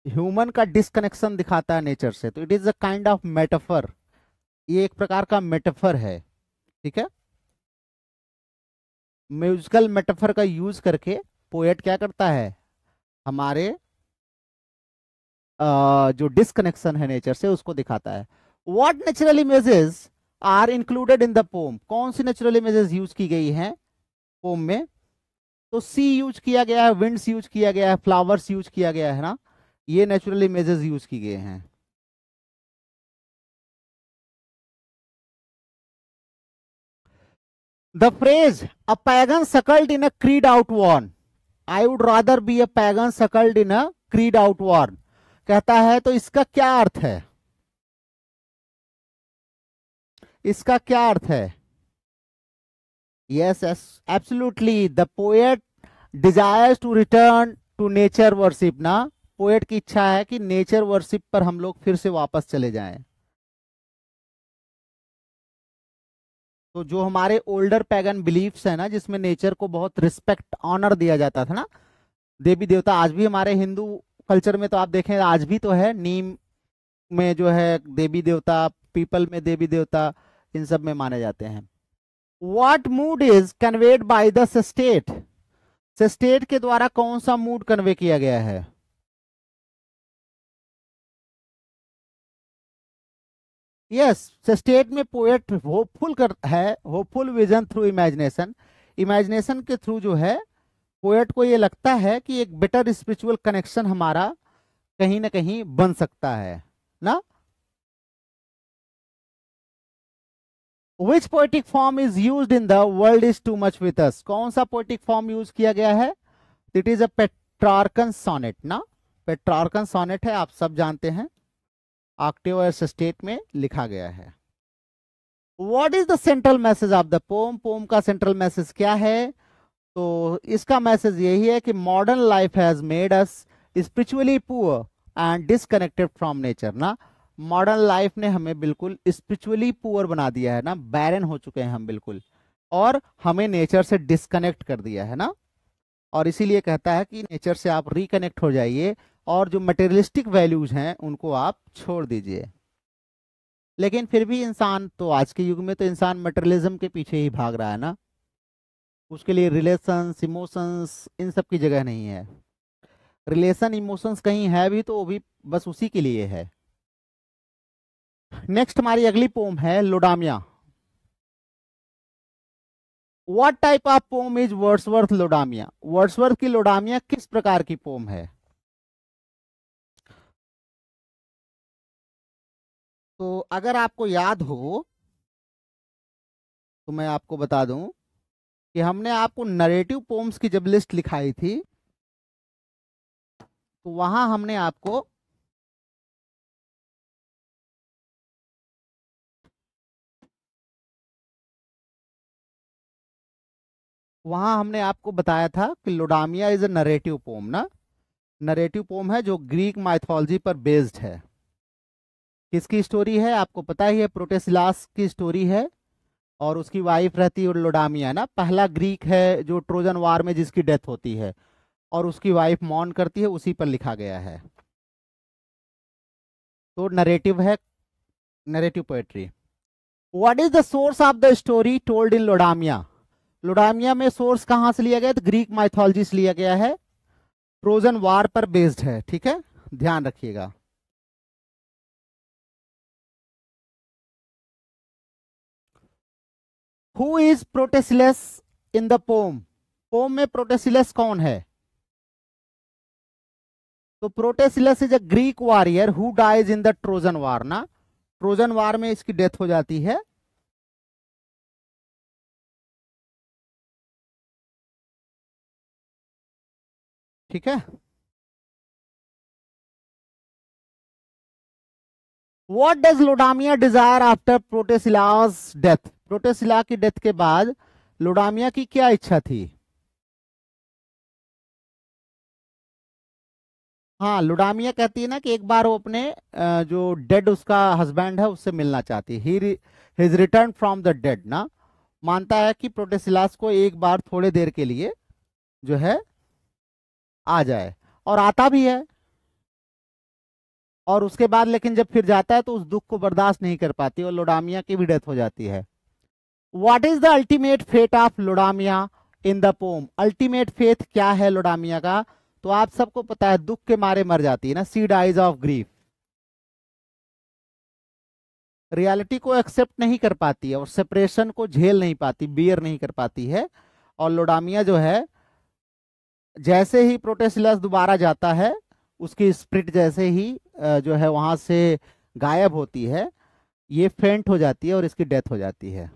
ह्यूमन का डिसकनेक्शन दिखाता है नेचर से, तो it is a kind of metaphor, ये एक प्रकार का मेटाफर है। ठीक है, म्यूजिकल मेटाफर का यूज करके पोएट क्या करता है, हमारे जो डिसकनेक्शन है नेचर से उसको दिखाता है। What natural images are included in the poem, कौन सी नेचुरल इमेजेस यूज की गई हैं पोम में? तो सी यूज किया गया है, विंड्स यूज किया गया है, फ्लावर्स यूज किया गया है ना, ये नेचुरल इमेजेस यूज की गए हैं। The phrase a pagan suckled in a creed outworn, I would rather be a pagan suckled in a creed outworn, कहता है, तो इसका क्या अर्थ है, इसका क्या अर्थ है? Yes, absolutely, the poet desires to return to nature worship ना, पोएट की इच्छा है कि नेचर वर्शिप पर हम लोग फिर से वापस चले जाएं। तो जो हमारे ओल्डर पैगन बिलीफ्स है ना, जिसमें नेचर को बहुत रिस्पेक्ट, ऑनर दिया जाता था ना, देवी देवता, आज भी हमारे हिंदू कल्चर में तो आप देखें आज भी तो है, नीम में जो है देवी देवता, पीपल में देवी देवता, इन सब में माने जाते हैं। What mood is conveyed by the sestet, sestet के द्वारा कौन सा मूड कन्वे किया गया है? यस, सेस्टेट में पोएट होपफुल कर है, hopeful vision through imagination, imagination के थ्रू जो है पोएट को ये लगता है कि एक बेटर स्पिरिचुअल कनेक्शन हमारा कहीं ना कहीं बन सकता है ना। Which poetic form is used in the world is too much with us, कौन सा पोएटिक फॉर्म यूज किया गया है? It is a Petrarchan sonnet ना, पेट्रार्कन सोनेट है, आप सब जानते हैं, ऑक्टेव और सेस्टेट में लिखा गया है। What is the central message of the poem, poem का सेंट्रल मैसेज क्या है? तो इसका मैसेज यही है कि modern life has made us spiritually poor and disconnected from nature ना, मॉडर्न लाइफ ने हमें बिल्कुल स्पिरिचुअली पुअर बना दिया है ना, बैरन हो चुके हैं हम बिल्कुल, और हमें नेचर से डिस्कनेक्ट कर दिया है ना। और इसीलिए कहता है कि नेचर से आप रिकनेक्ट हो जाइए और जो मटेरियलिस्टिक वैल्यूज हैं उनको आप छोड़ दीजिए। लेकिन फिर भी इंसान तो आज के युग में तो इंसान मटेरियलिज्म के पीछे ही भाग रहा है ना, उसके लिए रिलेशंस, इमोशंस, इन सब की जगह नहीं है। रिलेशन, इमोशंस कहीं है भी तो वो भी बस उसी के लिए है। नेक्स्ट हमारी अगली पोम है Laodamia. What type of poem is Wordsworth Laodamia? Wordsworth की लोडामिया किस प्रकार की पोम है? तो अगर आपको याद हो तो मैं आपको बता दूं कि हमने आपको नरेटिव पोम्स की जब लिस्ट लिखाई थी तो वहां हमने आपको बताया था कि लोडामिया इज अ नरेटिव पोम ना। नरेटिव पोम है जो ग्रीक माइथोलॉजी पर बेस्ड है। किसकी स्टोरी है आपको पता ही है, प्रोटेसिलास की स्टोरी है। और उसकी वाइफ रहती है लोडामिया ना, पहला ग्रीक है जो ट्रोजन वार में जिसकी डेथ होती है और उसकी वाइफ मॉर्न करती है, उसी पर लिखा गया है। तो नरेटिव है, narrative poetry. What is the source of the story told in Laodamia? Laodamia में सोर्स कहां से लिया गया? तो ग्रीक माइथोलॉजी से लिया गया है, ट्रोजन वार पर बेस्ड है। ठीक है, ध्यान रखिएगा। Who is Protesilaus in the poem? Poem में प्रोटेसिलस कौन है? तो Protesilaus is a Greek warrior who dies in the Trojan war ना। ट्रोजन वार में इसकी डेथ हो जाती है। ठीक है। What does Laodamia desire after Protesilaus death? Protesilaus की डेथ के बाद लोडामिया की क्या इच्छा थी? हाँ, लोडामिया कहती है ना कि एक बार वो अपने जो डेड उसका हस्बैंड है उससे मिलना चाहती है। ही his return from the dead ना। मानता है कि प्रोटेसिलास को एक बार थोड़े देर के लिए जो है आ जाए, और आता भी है। और उसके बाद लेकिन जब फिर जाता है तो उस दुख को बर्दाश्त नहीं कर पाती और लोडामिया की भी डेथ हो जाती है। What is the ultimate fate of Laodamia in the poem? Ultimate faith क्या है लोडामिया का? तो आप सबको पता है, दुख के मारे मर जाती है ना, सी डाइज ऑफ ग्रीफ। रियलिटी को एक्सेप्ट नहीं कर पाती है और सेपरेशन को झेल नहीं पाती, बियर नहीं कर पाती है। और लोडामिया जो है, जैसे ही प्रोटेसिलस दोबारा जाता है, उसकी स्पिरिट जैसे ही जो है वहां से गायब होती है, ये फेंट हो जाती है और इसकी डेथ हो जाती है।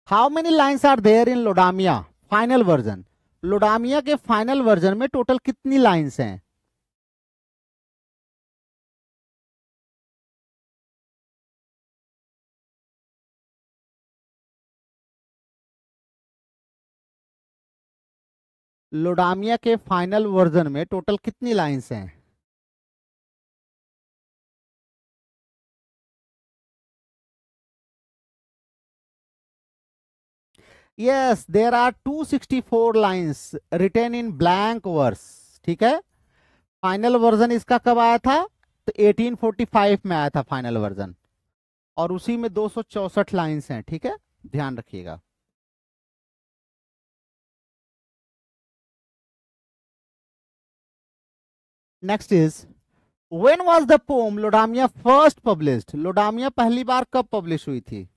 How many lines are there in Laodamia final version? Laodamia के फाइनल वर्जन में टोटल कितनी लाइन्स हैं? लोडामिया के फाइनल वर्जन में टोटल कितनी लाइन्स हैं? Yes, there are 264 lines written in blank verse. ठीक है। फाइनल वर्जन इसका कब आया था? तो 1845 में आया था फाइनल वर्जन, और उसी में 264 लाइन्स हैं। ठीक है, ध्यान रखिएगा। Next is, when was the poem Laodamia first published? Laodamia पहली बार कब पब्लिश हुई थी?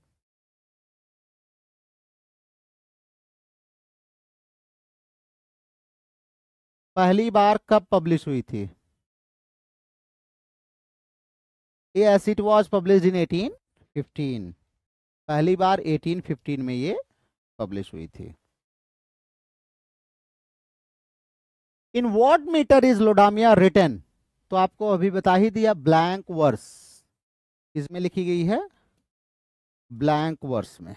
पहली बार कब पब्लिश हुई थी? Yes, it was published in 1815। पहली बार 1815 में ये पब्लिश हुई थी। In what metre is Laodamia written? तो आपको अभी बता ही दिया, ब्लैंक वर्स। इसमें लिखी गई है ब्लैंक वर्स में।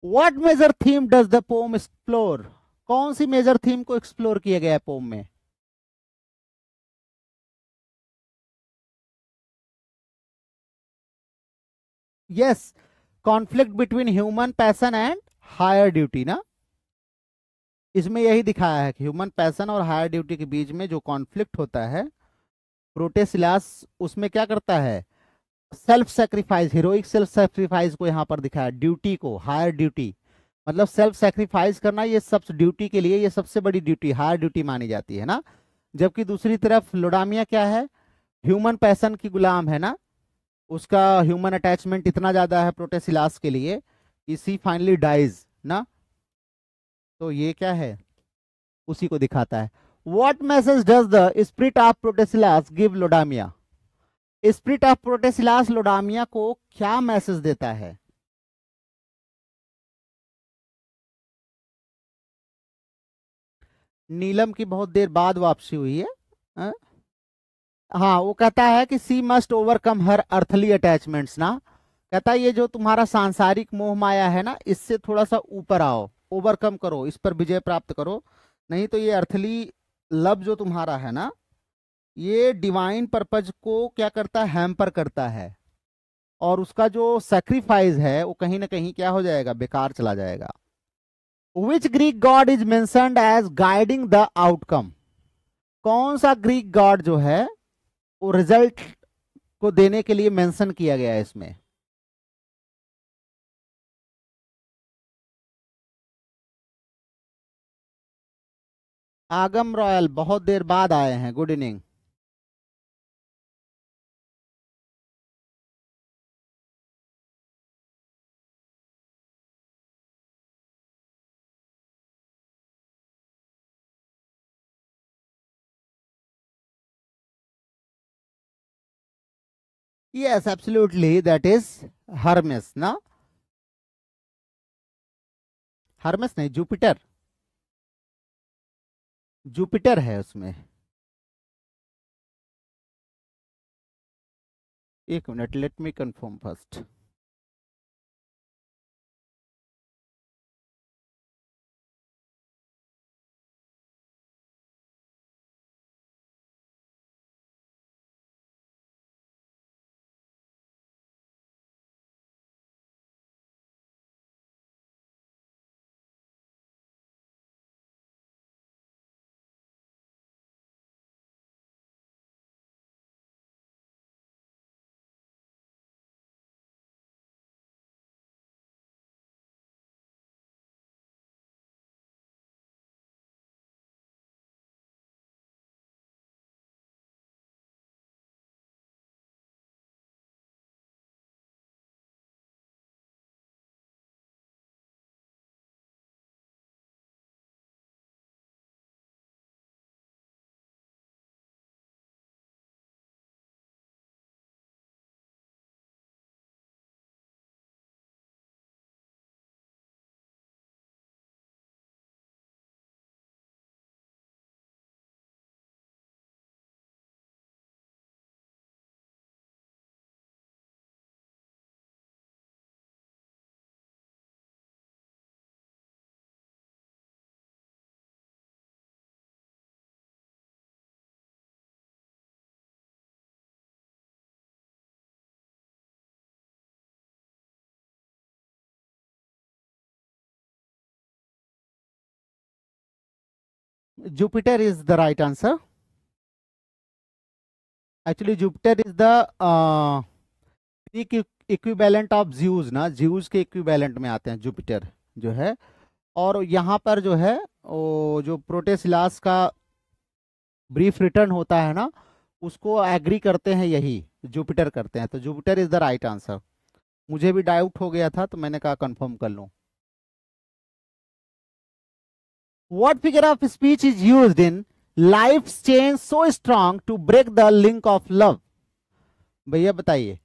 What major theme does the poem explore? कौन सी मेजर थीम को एक्सप्लोर किया गया है पोम में? Yes, conflict between human passion and higher duty ना। इसमें यही दिखाया है कि ह्यूमन पैशन और हायर ड्यूटी के बीच में जो कॉन्फ्लिक्ट होता है, प्रोटेसिलास उसमें क्या करता है? Self sacrifice, heroic self sacrifice को यहाँ पर दिखाया, ड्यूटी को, हायर ड्यूटी मतलब सेल्फ सेक्रीफाइस करना, ये सब ड्यूटी के लिए ये सबसे बड़ी ड्यूटी, हायर ड्यूटी मानी जाती है ना। जबकि दूसरी तरफ लोडामिया क्या है? ह्यूमन पैशन की गुलाम है ना। उसका ह्यूमन अटैचमेंट इतना ज्यादा है प्रोटेसिलास के लिए कि सी फाइनली डाइज ना। तो ये क्या है, उसी को दिखाता है। What message does the spirit of Protesilaus give Laodamia? Spirit of Protesilaus Laodamia को क्या मैसेज देता है? नीलम की बहुत देर बाद वापसी हुई है। हाँ, हाँ, वो कहता है कि सी मस्ट ओवरकम हर अर्थली अटैचमेंट्स ना। कहता है ये जो तुम्हारा सांसारिक मोह माया है ना, इससे थोड़ा सा ऊपर आओ, ओवरकम करो, इस पर विजय प्राप्त करो। नहीं तो ये अर्थली लव जो तुम्हारा है ना, ये डिवाइन पर्पज को क्या करता है, हैम्पर करता है। और उसका जो सेक्रीफाइस है वो कहीं ना कहीं क्या हो जाएगा, बेकार चला जाएगा। Which Greek god is mentioned as guiding the outcome? कौन सा ग्रीक गॉड जो है वो रिजल्ट को देने के लिए मेंशन किया गया है इसमें? आगम रॉयल बहुत देर बाद आए हैं, good evening. Yes absolutely, that is Hermès ना। हर्मेस नहीं, जुपिटर। जुपिटर है उसमें। एक minute, let me confirm first. Jupiter is the right answer. Actually Jupiter is the equivalent of Jews ना, ज्यूज के इक्विवेलेंट में आते हैं जुपिटर जो है। और यहाँ पर जो है वो जो प्रोटेसिलास का ब्रीफ रिटर्न होता है ना, उसको एग्री करते हैं, यही जुपिटर करते हैं। तो Jupiter is the right answer. मुझे भी डाउट हो गया था तो मैंने कहा कंफर्म कर लूं। What figure of speech is used in life chain so strong to break the link of love? भैया बताइए।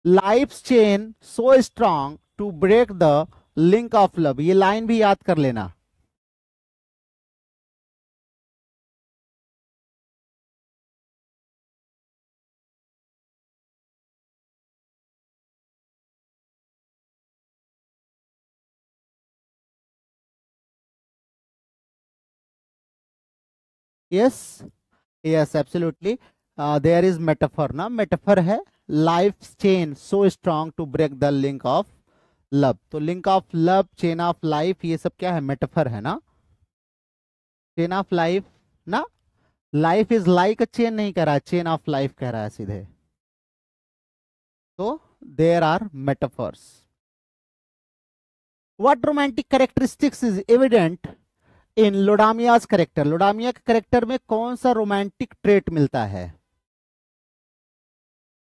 Life chain so strong to break the link of love, ये लाइन भी याद कर लेना। Yes, yes absolutely, there is metaphor ना, metaphor है। Life chain so strong to break the link of love, तो link of love, chain of life, ये सब क्या है, मेटाफर है ना। चेन ऑफ लाइफ ना, life is like a chain नहीं कह रहा है, चेन ऑफ लाइफ कह रहा है सीधे। तो there are metaphors. What romantic characteristics is evident in Laodamia's character? Laodamia के करेक्टर में कौन सा रोमांटिक ट्रेट मिलता है?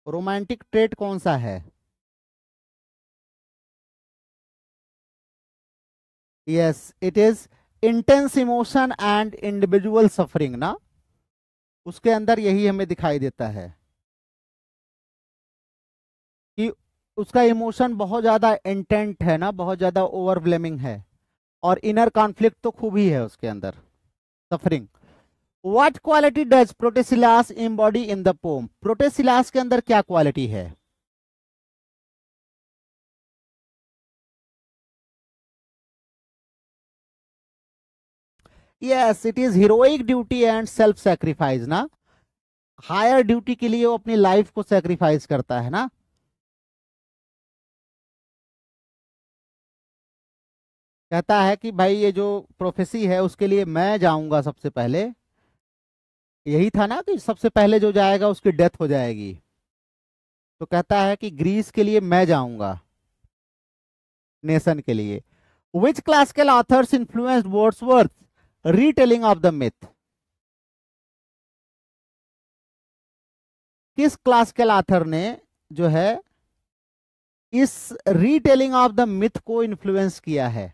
रोमांटिक ट्रेट कौन सा है? Yes, it is intense emotion and individual suffering ना, उसके अंदर यही हमें दिखाई देता है कि उसका इमोशन बहुत ज्यादा इंटेंट है ना, बहुत ज्यादा ओवरवेलमिंग है, और इनर कॉन्फ्लिक्ट तो खूब ही है उसके अंदर, suffering. What quality does Protesilaus embody in the poem? Protesilaus के अंदर क्या क्वालिटी है? Yes, it is heroic duty and self sacrifice ना, हायर ड्यूटी के लिए वो अपनी लाइफ को सेक्रीफाइस करता है ना। कहता है कि भाई ये जो प्रोफेसी है उसके लिए मैं जाऊंगा सबसे पहले, यही था ना कि सबसे पहले जो जाएगा उसकी डेथ हो जाएगी, तो कहता है कि ग्रीस के लिए मैं जाऊंगा, नेशन के लिए। Which classical authors influenced Wordsworth retelling of the myth? किस क्लासिकल ऑथर ने जो है इस रीटेलिंग ऑफ द मिथ को इन्फ्लुएंस किया है?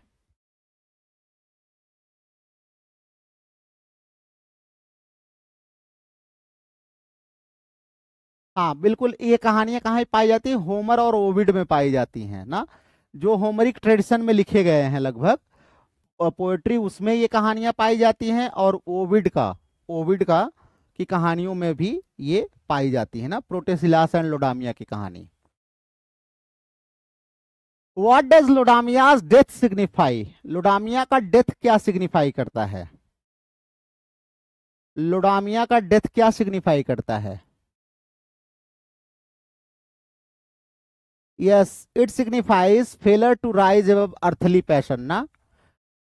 हाँ बिल्कुल, ये कहानियां कहाँ पाई जाती हैं? होमर और ओविड में पाई जाती हैं ना, जो होमरिक ट्रेडिशन में लिखे गए हैं लगभग पोएट्री, उसमें ये कहानियां पाई जाती हैं, और ओविड का की कहानियों में भी ये पाई जाती है ना, प्रोटेसिलास एंड लोडामिया की कहानी। What does Laodamia's death signify? Laodamia का डेथ क्या सिग्निफाई करता है? लोडामिया का डेथ क्या सिग्निफाई करता है? Yes, it signifies failure to rise above earthly passion ना,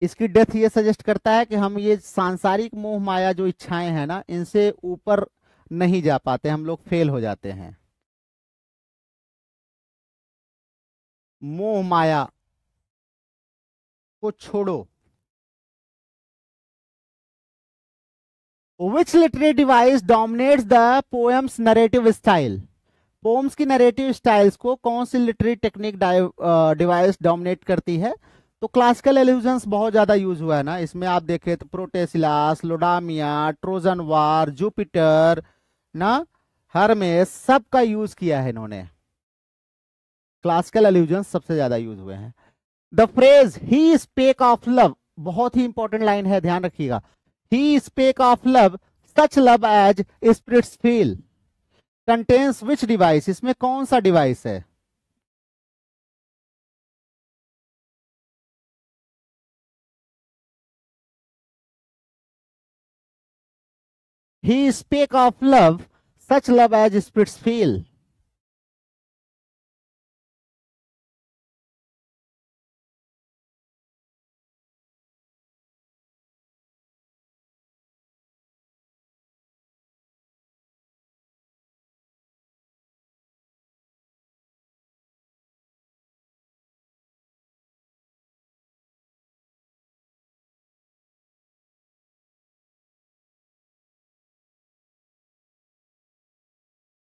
इसकी डेथ ये सजेस्ट करता है कि हम ये सांसारिक मोह माया जो इच्छाएं हैं ना, इनसे ऊपर नहीं जा पाते, हम लोग फेल हो जाते हैं। मोह माया को छोड़ो। विच literary device dominates the poems narrative style? Poems की नरेटिव स्टाइल्स को कौन सी लिटरेरी टेक्निक डिवाइस डोमिनेट करती है? तो क्लासिकल एल्यूजन्स बहुत ज्यादा यूज हुआ है ना इसमें, आप देखें तो प्रोटेसिलास, लोडामिया, ट्रोजन वार, जुपिटर ना, हरमेस, सबका यूज किया है इन्होंने। क्लासिकल एल्यूजन्स सबसे ज्यादा यूज हुए हैं। The phrase he spake of love, बहुत ही इंपॉर्टेंट लाइन है, ध्यान रखिएगा। He spake of love such love as spirits feel contains which device? इसमें कौन सा डिवाइस है? He spake of love, such love as spirits feel.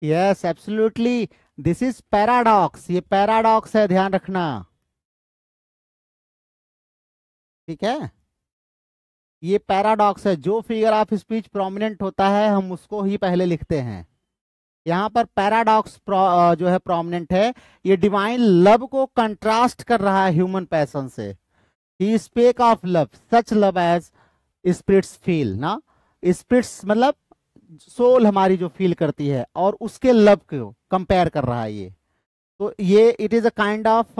Yes, absolutely. This is paradox. ये paradox है, ध्यान रखना। ठीक है, ये पैराडॉक्स है। जो फिगर ऑफ स्पीच प्रोमिनेंट होता है हम उसको ही पहले लिखते हैं। यहाँ पर पैराडॉक्स जो है प्रोमिनेंट है। ये डिवाइन लव को कंट्रास्ट कर रहा है ह्यूमन पैशन से। He spake of love such love as spirits feel ना, स्पिरिट्स मतलब सोल हमारी जो फील करती है, और उसके लव को कंपेयर कर रहा है ये। तो ये it is a kind of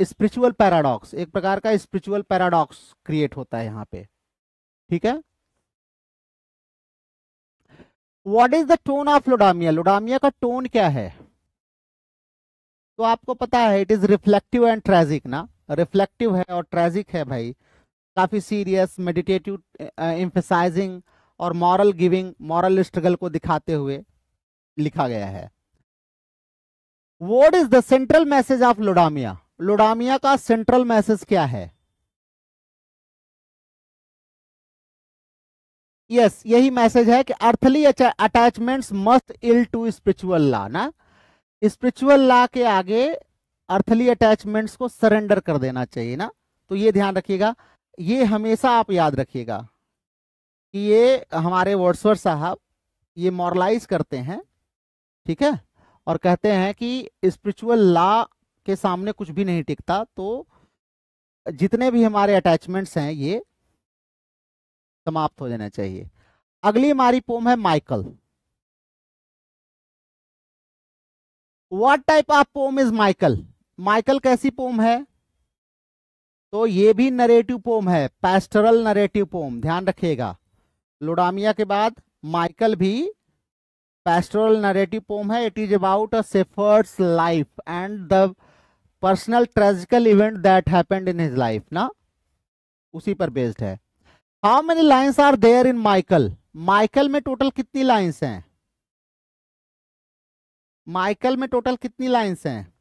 spiritual paradox, एक प्रकार का स्पिरिचुअल पैराडॉक्स क्रिएट होता है यहाँ पे। ठीक है, what is the tone of Laodamia? Laodamia का टोन क्या है? तो आपको पता है it is reflective and tragic ना, रिफ्लेक्टिव है और ट्रेजिक है भाई, काफी सीरियस, मेडिटेटिव, एम्फसाइजिंग और मॉरल गिविंग, मॉरल स्ट्रगल को दिखाते हुए लिखा गया है। What is the central message of Laodamia? Laodamia का सेंट्रल मैसेज क्या है? यस, यही मैसेज है कि earthly attachments must yield to spiritual law ना, स्पिरिचुअल लॉ के आगे अर्थली अटैचमेंट्स को सरेंडर कर देना चाहिए ना, तो ये ध्यान रखिएगा, ये हमेशा आप याद रखिएगा कि ये हमारे वर्ड्सवर्थ साहब ये मॉरलाइज करते हैं, ठीक है, और कहते हैं कि स्पिरिचुअल लॉ के सामने कुछ भी नहीं टिकता, तो जितने भी हमारे अटैचमेंट्स हैं ये समाप्त हो जाना चाहिए। अगली हमारी पोम है Michael. What type of poem is Michael? Michael कैसी पोम है? तो ये भी नरेटिव पोम है, पैस्टोरल नरेटिव पोम, ध्यान रखिएगा। लोडामिया के बाद माइकल भी पैस्टोरल नरेटिव पोम है। It is about a shepherd's life and the personal tragical event that happened in his life ना, उसी पर बेस्ड है। How many lines are there in Michael? Michael में टोटल कितनी लाइन्स हैं? Michael में total कितनी लाइन्स हैं?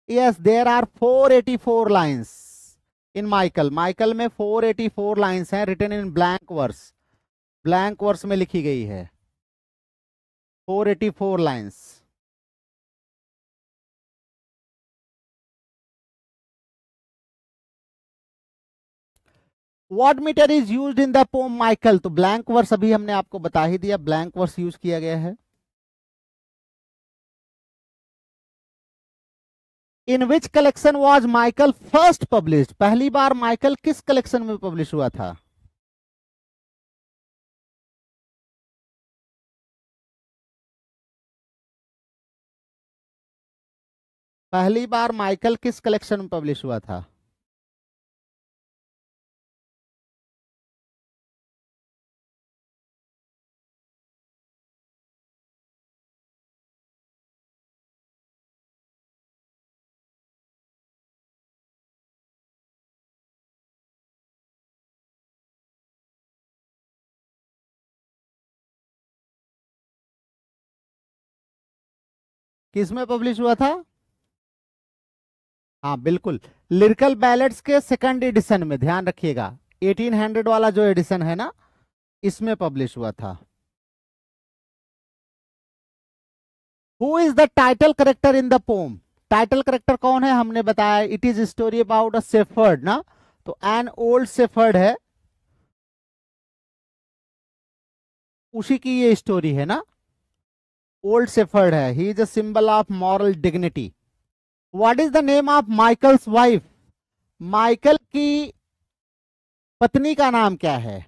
Yes, there are 484 lines in Michael. Michael में 484 लाइन्स हैं, written in blank verse, blank verse में लिखी गई है 484 lines. What metre is used in the poem Michael? तो ब्लैंक वर्स अभी हमने आपको बता ही दिया, ब्लैंक वर्स यूज किया गया है। In which collection was Michael first published? पहली बार माइकल किस कलेक्शन में पब्लिश हुआ था? पहली बार माइकल किस कलेक्शन में पब्लिश हुआ था? किस में पब्लिश हुआ था? हाँ बिल्कुल, लिरिकल बैलेट्स के सेकंड एडिशन में, ध्यान रखिएगा 1800 वाला जो एडिशन है ना, इसमें पब्लिश हुआ था। Who is the title character in the pome? Title character कौन है? हमने बताया it is story about a shepherd ना, तो एन ओल्ड शेफर्ड है, उसी की ये स्टोरी है ना, ओल्ड शेफर्ड है, he is a symbol of moral dignity. What is the name of Michael's wife? Michael की पत्नी का नाम क्या है?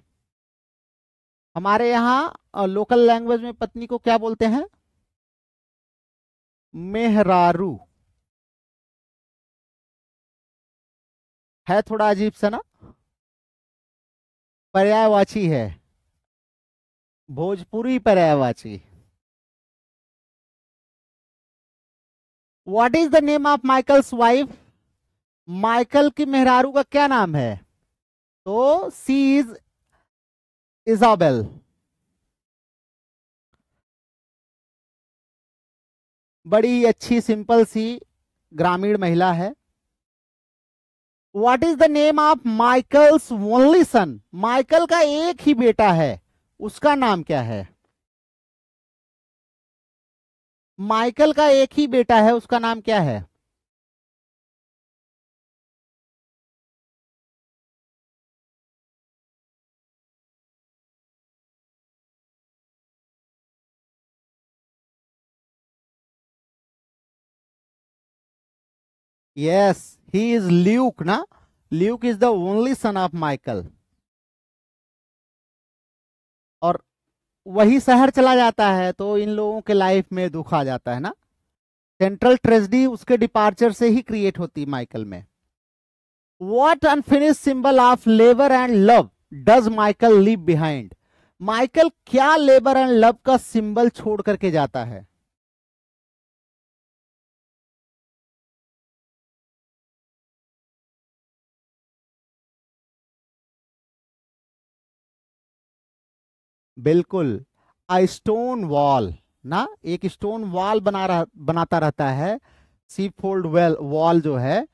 हमारे यहाँ लोकल लैंग्वेज में पत्नी को क्या बोलते हैं? मेहरारू। है थोड़ा अजीब सा ना, पर्यायवाची है, भोजपुरी पर्यायवाची। What is the name of Michael's wife? Michael की मेहरारू का क्या नाम है? तो सी इज इजाबेल। बड़ी अच्छी सिंपल सी ग्रामीण महिला है। What is the name of Michael's only son? Michael का एक ही बेटा है, उसका नाम क्या है? माइकल का एक ही बेटा है, उसका नाम क्या है? यस, ही इज ल्यूक ना, Luke is the only son of Michael. और वही शहर चला जाता है तो इन लोगों के लाइफ में दुख आ जाता है ना, सेंट्रल ट्रेजेडी उसके डिपार्चर से ही क्रिएट होती है माइकल में। What unfinished symbol of labour and love does Michael leave behind? Michael क्या लेबर एंड लव का सिंबल छोड़ करके जाता है? बिल्कुल, अ स्टोन वॉल ना, एक स्टोन वॉल बनाता रहता है, सी फोल्ड वेल वॉल जो है,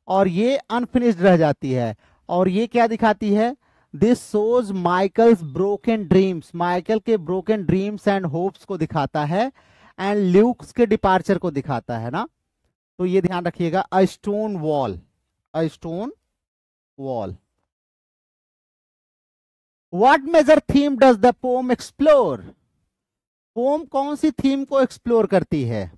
और ये अनफिनिश्ड रह जाती है। और ये क्या दिखाती है? This shows Michael's broken dreams, Michael के ब्रोकन ड्रीम्स एंड होप्स को दिखाता है, एंड ल्यूक्स के डिपार्चर को दिखाता है ना। तो ये ध्यान रखिएगा, a stone wall, a stone wall. What major theme does the poem explore? Poem कौन सी थीम को एक्सप्लोर करती है?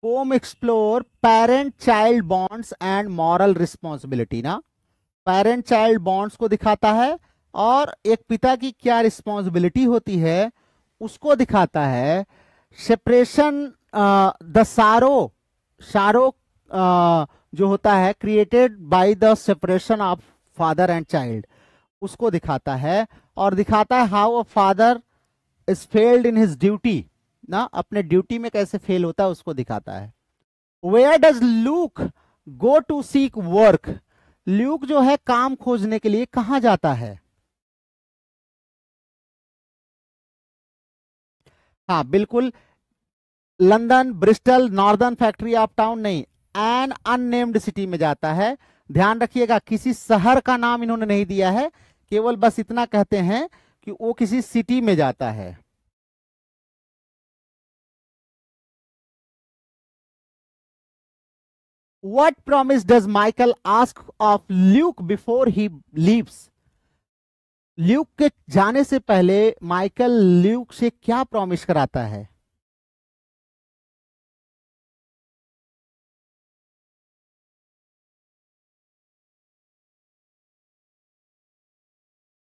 Poem explore parent child bonds and moral responsibility ना। पेरेंट चाइल्ड बॉन्ड्स को दिखाता है, और एक पिता की क्या रिस्पॉन्सिबिलिटी होती है उसको दिखाता है। सेपरेशन, द सारो, सारो जो होता है created by the separation of father and child, उसको दिखाता है। और दिखाता है how a father is failed in his duty ना, अपने ड्यूटी में कैसे फेल होता है उसको दिखाता है। Where does Luke go to seek work? Luke जो है काम खोजने के लिए कहां जाता है? हाँ बिल्कुल, London, Bristol, northern factory of town नहीं, एन अननेम्ड सिटी में जाता है। ध्यान रखिएगा, किसी शहर का नाम इन्होंने नहीं दिया है, केवल बस इतना कहते हैं कि वो किसी सिटी में जाता है। What promise does Michael ask of Luke before he leaves? Luke के जाने से पहले माइकल ल्यूक से क्या प्रॉमिस कराता है?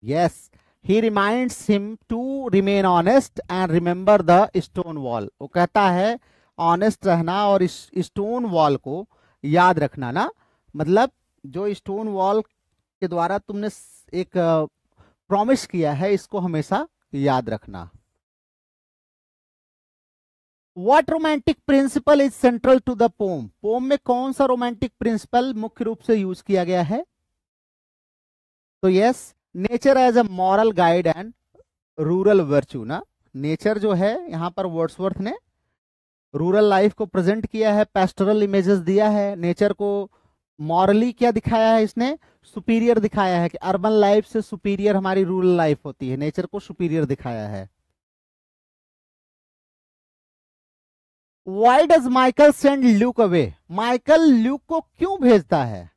Yes, he reminds him to remain honest and remember the stone wall. वो कहता है ऑनेस्ट रहना और इस स्टोन वॉल को याद रखना ना। मतलब जो स्टोन वॉल के द्वारा तुमने एक प्रॉमिस किया है, इसको हमेशा याद रखना। What romantic principle is central to the poem? Poem में कौन सा रोमांटिक प्रिंसिपल मुख्य रूप से यूज किया गया है? तो yes, nature as a moral guide and rural virtue ना। नेचर जो है यहाँ पर वर्ड्सवर्थ ने रूरल लाइफ को प्रेजेंट किया है, पेस्टोरल इमेजेस दिया है। नेचर को मॉरली क्या दिखाया है इसने? सुपीरियर दिखाया है, कि अर्बन लाइफ से सुपीरियर हमारी रूरल लाइफ होती है, नेचर को सुपीरियर दिखाया है। Why does Michael send Luke away? Michael Luke को क्यों भेजता है?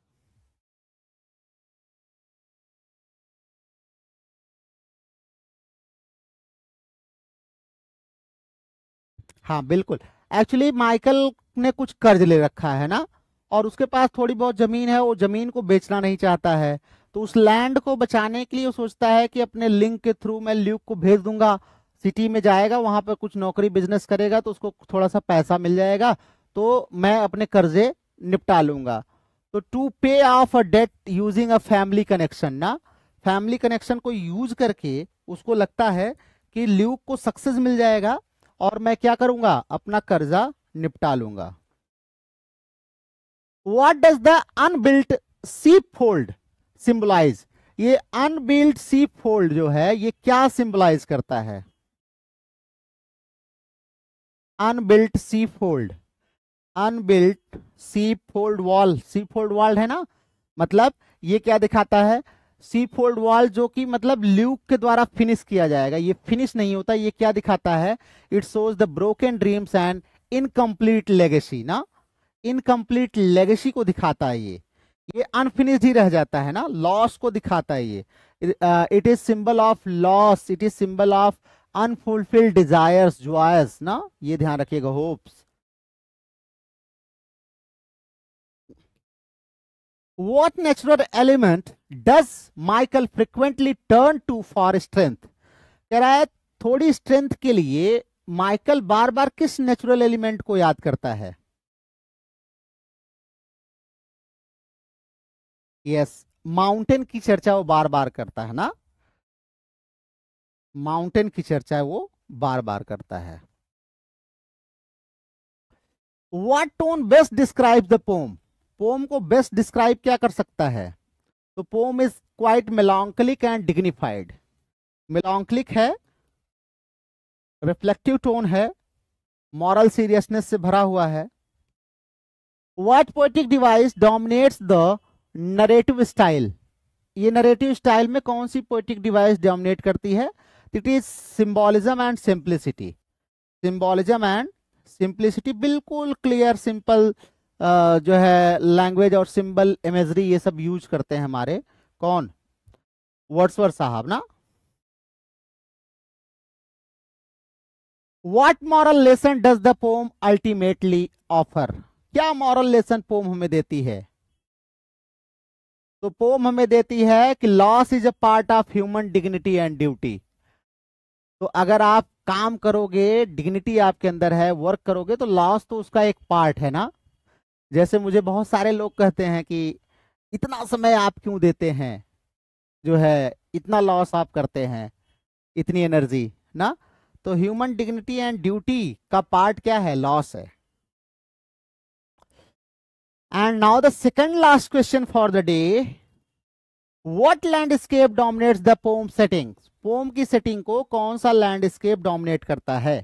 हाँ बिल्कुल, एक्चुअली माइकल ने कुछ कर्ज ले रखा है ना, और उसके पास थोड़ी बहुत जमीन है, वो जमीन को बेचना नहीं चाहता है। तो उस लैंड को बचाने के लिए वो सोचता है कि अपने लिंक के थ्रू मैं ल्यूक को भेज दूंगा, सिटी में जाएगा, वहां पर कुछ नौकरी बिजनेस करेगा तो उसको थोड़ा सा पैसा मिल जाएगा, तो मैं अपने कर्जे निपटा लूंगा। तो to pay off a debt using a family connection ना, फैमिली कनेक्शन को यूज करके उसको लगता है कि ल्यूक को सक्सेस मिल जाएगा और मैं क्या करूंगा, अपना कर्जा निपटा लूंगा। व्हाट डज द अनबिल्ट सीप फोल्ड सिंबलाइज? ये अनबिल्ट सीप फोल्ड जो है ये क्या सिंबलाइज करता है? अनबिल्ट सीप फोल्ड, अनबिल्ट सीप फोल्ड वॉल, सीप फोल्ड वॉल है ना, मतलब ये क्या दिखाता है? सीप फोल्ड वॉल जो कि मतलब ल्यूक के द्वारा फिनिश किया जाएगा, ये फिनिश नहीं होता। ये क्या दिखाता है? It shows the broken dreams and incomplete legacy ना, इनकम्प्लीट लेगेसी को दिखाता है। ये अनफिनिश्ड ही रह जाता है ना, लॉस को दिखाता है ये। It is symbol of loss, it is symbol of unfulfilled desires, joys ना, ये ध्यान रखिएगा, hopes. What natural element does Michael frequently turn to for strength? कह रहा है थोड़ी स्ट्रेंथ के लिए माइकल बार बार किस नेचुरल एलिमेंट को याद करता है? यस, माउंटेन की चर्चा वो बार बार करता है ना, माउंटेन की चर्चा वो बार बार करता है। What tone best describes the poem? Poem को बेस्ट डिस्क्राइब क्या कर सकता है? तो poem is quite melancholic and dignified. Melancholic है, रिफ्लेक्टिव टोन है, मॉरल सीरियसनेस से भरा हुआ है। What poetic device dominates the narrative style? ये नरेटिव स्टाइल में कौन सी पोएटिक डिवाइस डोमिनेट करती है? It is symbolism and simplicity. Symbolism and simplicity, बिल्कुल क्लियर सिंपल जो है लैंग्वेज और सिंबल इमेजरी ये सब यूज करते हैं हमारे कौन, वर्ड्सवर्थ साहब ना। What moral lesson does the pome ultimately offer? क्या मॉरल लेसन पोम हमें देती है? तो पोम हमें देती है कि loss is a part of human dignity and duty. तो अगर आप काम करोगे, डिग्निटी आपके अंदर है, वर्क करोगे, तो लॉस तो उसका एक पार्ट है ना। जैसे मुझे बहुत सारे लोग कहते हैं कि इतना समय आप क्यों देते हैं, जो है इतना लॉस आप करते हैं, इतनी एनर्जी ना। तो ह्यूमन डिग्निटी एंड ड्यूटी का पार्ट क्या है? लॉस है। And now the second last question for the day, what landscape dominates the poem setting? Poem की सेटिंग को कौन सा लैंडस्केप डोमिनेट करता है?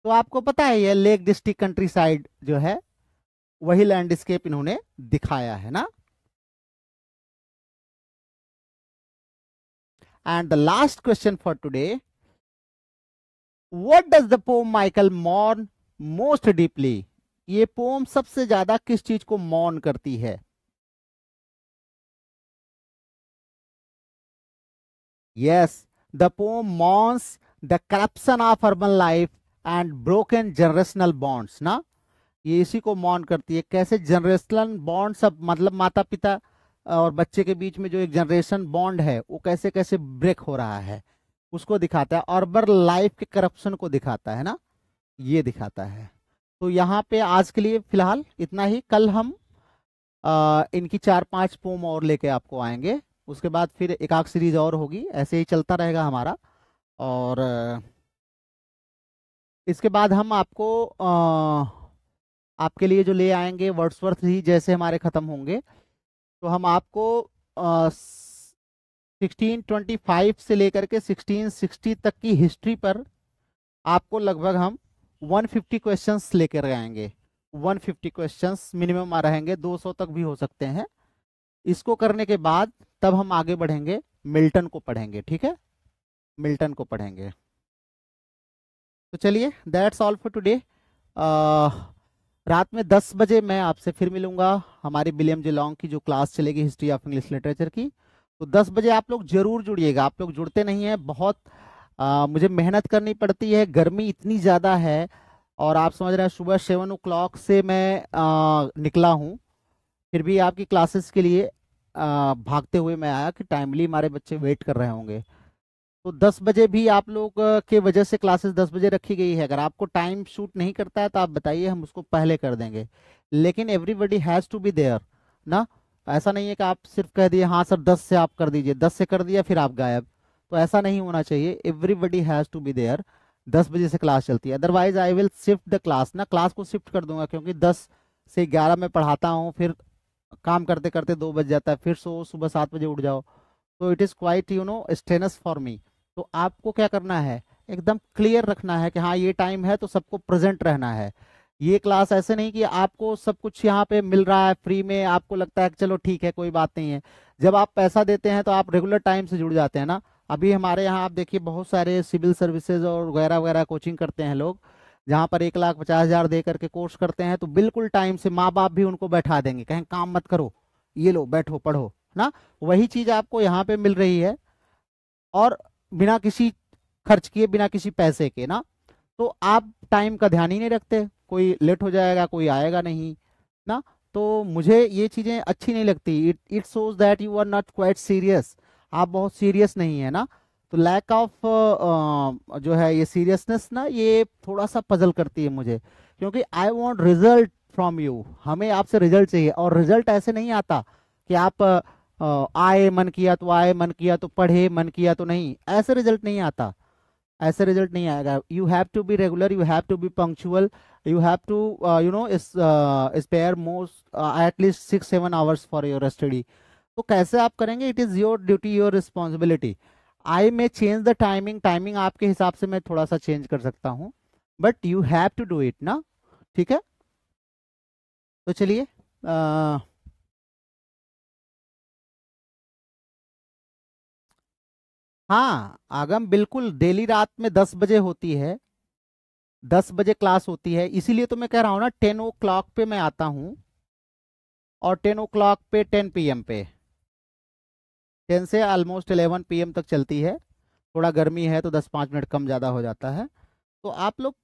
तो आपको पता है ये लेक डिस्ट्रिक्ट कंट्री साइड जो है वही लैंडस्केप इन्होंने दिखाया है ना। And the last question for today, what does the poem Michael mourn most deeply? ये पोम सबसे ज्यादा किस चीज को मॉर्न करती है? Yes, the poem mourns the corruption of urban life and broken generational bonds ना। ये इसी को मॉर्न करती है। कैसे जनरेशनल बॉन्ड, सब मतलब माता पिता और बच्चे के बीच में जो एक जनरेशन बॉन्ड है वो कैसे कैसे ब्रेक हो रहा है उसको दिखाता है। अर्बन लाइफ के करप्शन को दिखाता है ना, ये दिखाता है। तो यहाँ पे आज के लिए फिलहाल इतना ही। कल हम इनकी 4-5 पोम और लेके आपको आएंगे। उसके बाद फिर एक आध सीरीज और होगी, ऐसे ही चलता रहेगा हमारा। और इसके बाद हम आपको आपके लिए जो ले आएंगे वर्ड्सवर्थ ही जैसे हमारे खत्म होंगे, तो हम आपको 1625 से लेकर के 1660 तक की हिस्ट्री पर आपको लगभग हम 150 क्वेश्चंस लेकर आएंगे। 150 क्वेश्चंस मिनिमम आ रहेंगे, 200 तक भी हो सकते हैं। इसको करने के बाद तब हम आगे बढ़ेंगे, मिल्टन को पढ़ेंगे। ठीक है, मिल्टन को पढ़ेंगे। तो चलिए, दैट्स ऑल फॉर टुडे। रात में 10 बजे मैं आपसे फिर मिलूंगा। हमारी विलियम जे लॉन्ग की जो क्लास चलेगी हिस्ट्री ऑफ इंग्लिश लिटरेचर की, तो 10 बजे आप लोग जरूर जुड़िएगा। आप लोग जुड़ते नहीं हैं, बहुत मुझे मेहनत करनी पड़ती है, गर्मी इतनी ज़्यादा है। और आप समझ रहे हैं सुबह 7 o'clock से मैं निकला हूँ, फिर भी आपकी क्लासेस के लिए भागते हुए मैं आया कि टाइमली हमारे बच्चे वेट कर रहे होंगे। तो 10 बजे भी आप लोग के वजह से क्लासेस 10 बजे रखी गई है। अगर आपको टाइम शूट नहीं करता है तो आप बताइए, हम उसको पहले कर देंगे। लेकिन everybody has to be there ना। ऐसा नहीं है कि आप सिर्फ कह दिए हाँ सर 10 से आप कर दीजिए, 10 से कर दिया फिर आप गायब, तो ऐसा नहीं होना चाहिए। Everybody has to be there. 10 बजे से क्लास चलती है, otherwise I will shift the class ना, क्लास को शिफ्ट कर दूंगा। क्योंकि 10 से 11 में पढ़ाता हूँ, फिर काम करते करते 2 बज जाता है, फिर सुबह 7 बजे उठ जाओ, तो it is quite strenuous for me. तो आपको क्या करना है, एकदम क्लियर रखना है कि हाँ ये टाइम है तो सबको प्रेजेंट रहना है। ये क्लास ऐसे नहीं कि आपको सब कुछ यहाँ पे मिल रहा है फ्री में, आपको लगता है कि चलो ठीक है कोई बात नहीं है। जब आप पैसा देते हैं तो आप रेगुलर टाइम से जुड़ जाते हैं ना। अभी हमारे यहाँ आप देखिए बहुत सारे सिविल सर्विसेज और वगैरह वगैरह कोचिंग करते हैं लोग, जहाँ पर 1,50,000 दे करके कोर्स करते हैं। तो बिल्कुल टाइम से माँ बाप भी उनको बैठा देंगे, कहें काम मत करो, ये लो बैठो पढ़ो ना। वही चीज़ आपको यहाँ पे मिल रही है, और बिना किसी खर्च किए, बिना किसी पैसे के ना। तो आप टाइम का ध्यान ही नहीं रखते, कोई लेट हो जाएगा, कोई आएगा नहीं ना। तो मुझे ये चीज़ें अच्छी नहीं लगती। It shows that you are not quite serious, आप बहुत सीरियस नहीं है ना। तो लैक ऑफ जो है ये सीरियसनेस ना, ये थोड़ा सा पजल करती है मुझे, क्योंकि I want result from you. हमें आपसे रिजल्ट चाहिए, और रिजल्ट ऐसे नहीं आता कि आप आए मन किया तो आए, मन किया तो पढ़े, मन किया तो नहीं, ऐसे रिजल्ट नहीं आता। ऐसे रिजल्ट नहीं आएगा। You have to be regular, you have to be punctual, you have to spare most at least 6-7 hours for your study. तो कैसे आप करेंगे, it is your duty, your responsibility. I may change the timing, timing आपके हिसाब से मैं थोड़ा सा चेंज कर सकता हूँ, but you have to do it ना। ठीक है, तो चलिए हाँ आगम बिल्कुल डेली रात में 10 बजे होती है, 10 बजे क्लास होती है, इसीलिए तो मैं कह रहा हूँ ना 10 o'clock पे मैं आता हूँ, और 10 o'clock पे 10 PM पे, 10 से ऑलमोस्ट 11 PM तक चलती है। थोड़ा गर्मी है तो 10-5 मिनट कम ज़्यादा हो जाता है। तो आप लोग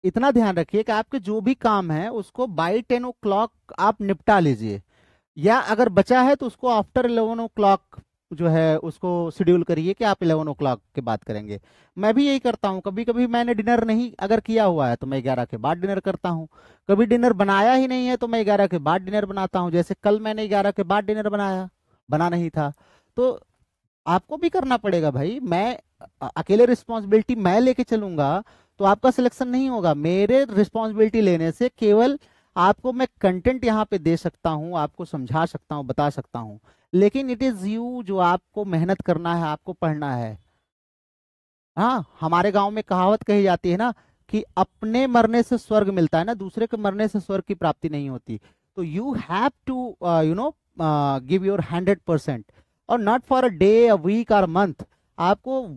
इतना ध्यान रखिए कि आपके जो भी काम है उसको बाई 10 o'clock आप निपटा लीजिए, या अगर बचा है तो उसको आफ्टर 11 o'clock जो है उसको शेड्यूल करिए कि आप 11 o'clock के बाद करेंगे। मैं भी यही करता हूँ, कभी कभी मैंने डिनर नहीं अगर किया हुआ है तो मैं 11 के बाद डिनर करता हूँ, कभी डिनर बनाया ही नहीं है तो मैं 11 के बाद डिनर बनाता हूँ। जैसे कल मैंने 11 के बाद डिनर बनाया, बना नहीं था, तो आपको भी करना पड़ेगा भाई। मैं अकेले रिस्पॉन्सिबिलिटी मैं लेके चलूंगा तो आपका सिलेक्शन नहीं होगा। मेरे रिस्पॉन्सिबिलिटी लेने से केवल आपको मैं कंटेंट यहाँ पे दे सकता हूँ, आपको समझा सकता हूँ, बता सकता हूँ, लेकिन इट इज यू जो आपको मेहनत करना है, आपको पढ़ना है। हाँ हमारे गांव में कहावत कही जाती है ना कि अपने मरने से स्वर्ग मिलता है ना, दूसरे के मरने से स्वर्ग की प्राप्ति नहीं होती। तो you have to give your 100%, और not for a day, a week और मंथ। आपको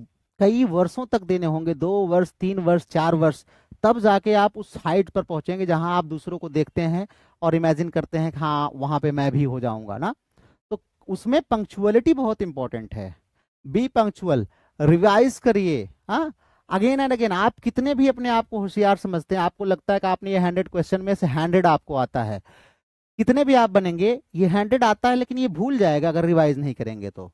कई वर्षों तक देने होंगे, 2 वर्ष, 3 वर्ष, 4 वर्ष, तब जाके आप उस हाइट पर पहुंचेंगे जहां आप दूसरों को देखते हैं और इमेजिन करते हैं कि हाँ वहां पे मैं भी हो जाऊंगा ना। तो उसमें पंक्चुअलिटी बहुत इंपॉर्टेंट है। बी पंक्चुअल, रिवाइज करिए। हाँ अगेन एंड अगेन। आप कितने भी अपने आप को होशियार समझते हैं, आपको लगता है कि आपने ये 100 क्वेश्चन में से 100 आपको आता है, कितने भी आप बनेंगे ये 100 आता है, लेकिन ये भूल जाएगा अगर रिवाइज नहीं करेंगे तो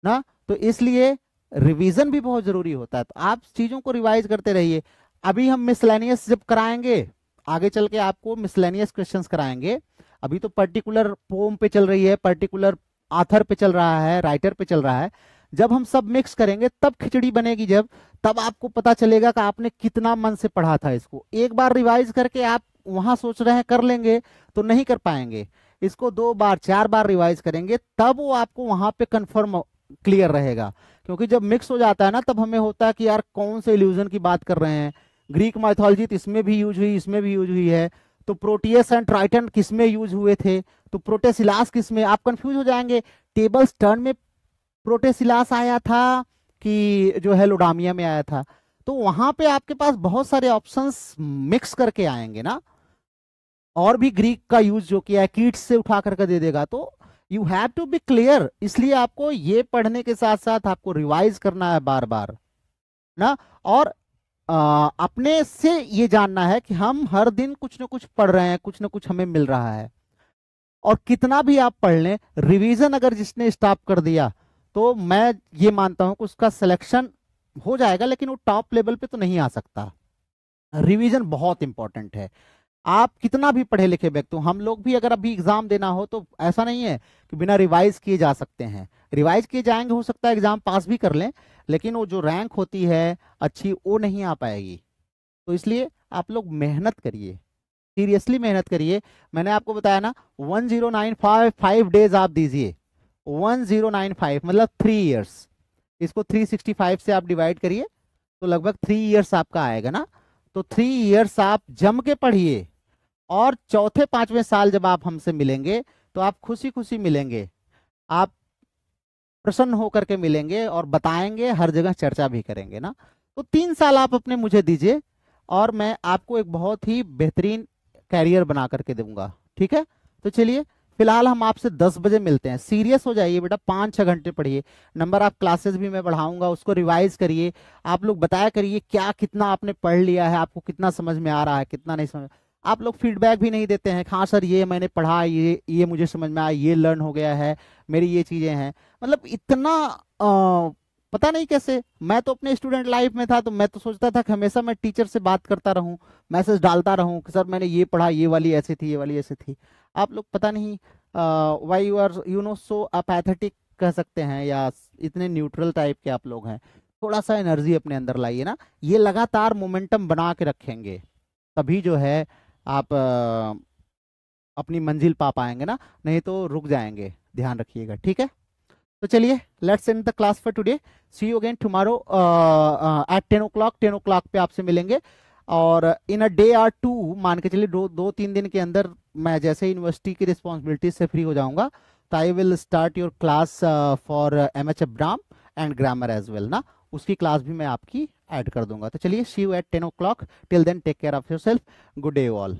ना। तो इसलिए रिवीजन भी बहुत जरूरी होता है, तो आप चीजों को रिवाइज करते रहिए। अभी हम मिसलेनियस जब कराएंगे, आगे चल के आपको मिसलेनियस क्वेश्चंस कराएंगे। अभी तो पर्टिकुलर पोम पे चल रही है, पर्टिकुलर आथर पे चल रहा है, राइटर पे चल रहा है। जब हम सब मिक्स करेंगे तब खिचड़ी बनेगी, जब तब आपको पता चलेगा कि आपने कितना मन से पढ़ा था इसको। एक बार रिवाइज करके आप वहां सोच रहे हैं कर लेंगे तो नहीं कर पाएंगे। इसको 2 बार 4 बार रिवाइज करेंगे तब वो आपको वहां पे कंफर्म क्लियर रहेगा। क्योंकि जब मिक्स हो जाता है ना तब हमें होता है कि यार कौन से इल्यूजन की बात कर रहे हैं। ग्रीक माइथोलॉजी तो इसमें भी यूज हुई, इसमें भी यूज हुई है, तो प्रोटियस एंड ट्राइटन किस में यूज हुए थे, तो प्रोटेसिलास किस में, आप कंफ्यूज हो जाएंगे। टेबल्स टर्न में प्रोटेसिलास आया था कि जो है लोडामिया में आया था। तो वहां पे आपके पास बहुत सारे ऑप्शंस मिक्स करके आएंगे ना, और भी ग्रीक का यूज जो किया है कीट्स से उठा करके दे देगा। तो you have to be clear, इसलिए आपको ये पढ़ने के साथ साथ आपको रिवाइज करना है बार बार ना। और अपने से ये जानना है कि हम हर दिन कुछ ना कुछ पढ़ रहे हैं, कुछ ना कुछ हमें मिल रहा है। और कितना भी आप पढ़ लें, रिवीजन अगर जिसने स्टॉप कर दिया तो मैं ये मानता हूं कि उसका सिलेक्शन हो जाएगा, लेकिन वो टॉप लेवल पे तो नहीं आ सकता। रिवीजन बहुत इंपॉर्टेंट है। आप कितना भी पढ़े लिखे व्यक्ति हो, हम लोग भी अगर अभी एग्जाम देना हो तो ऐसा नहीं है कि बिना रिवाइज किए जा सकते हैं। रिवाइज किए जाएंगे, हो सकता है एग्जाम पास भी कर लें, लेकिन वो जो रैंक होती है अच्छी वो नहीं आ पाएगी। तो इसलिए आप लोग मेहनत करिए, सीरियसली मेहनत करिए। मैंने आपको बताया ना 1095 डेज आप दीजिए, 1095 मतलब 3 इयर्स। इसको 365 से आप डिवाइड करिए तो लगभग 3 इयर्स आपका आएगा ना। तो 3 इयर्स आप जम के पढ़िए, और चौथे 5वें साल जब आप हमसे मिलेंगे तो आप खुशी खुशी मिलेंगे, आप प्रसन्न होकर के मिलेंगे और बताएंगे, हर जगह चर्चा भी करेंगे ना। तो 3 साल आप अपने मुझे दीजिए और मैं आपको एक बहुत ही बेहतरीन कैरियर बना करके दूंगा, ठीक है। तो चलिए फिलहाल हम आपसे 10 बजे मिलते हैं। सीरियस हो जाइए बेटा, 5-6 घंटे पढ़िए। नंबर ऑफ क्लासेस भी मैं बढ़ाऊंगा, उसको रिवाइज करिए। आप लोग बताया करिए क्या कितना आपने पढ़ लिया है, आपको कितना समझ में आ रहा है, कितना नहीं समझ। आप लोग फीडबैक भी नहीं देते हैं, हाँ सर ये मैंने पढ़ा, ये मुझे समझ में आया, ये लर्न हो गया है, मेरी ये चीजें हैं। मतलब इतना पता नहीं कैसे। मैं तो अपने स्टूडेंट लाइफ में था तो मैं तो सोचता था कि हमेशा मैं टीचर से बात करता रहूं, मैसेज डालता रहूं कि सर मैंने ये पढ़ा, ये वाली ऐसी थी, ये वाली ऐसी थी। आप लोग पता नहीं why you are you know so apathetic कह सकते हैं, या इतने न्यूट्रल टाइप के आप लोग हैं। थोड़ा सा एनर्जी अपने अंदर लाइए ना, ये लगातार मोमेंटम बना के रखेंगे तभी जो है आप अपनी मंजिल पा पाएंगे ना, नहीं तो रुक जाएंगे। ध्यान रखिएगा, ठीक है। तो चलिए let's end the class for today, see you again tomorrow at 10 o'clock। 10 o'clock पे आपसे मिलेंगे, और in a day or two, मान के चलिए 2-3 दिन के अंदर मैं जैसे यूनिवर्सिटी की रिस्पॉन्सिबिलिटी से फ्री हो जाऊंगा तो I will start your class for MH अब्राम एंड ग्रामर एज वेल ना। उसकी क्लास भी मैं आपकी ऐड कर दूंगा। तो चलिए, see you at 10 o'clock। Till then take care of your self. Good day all.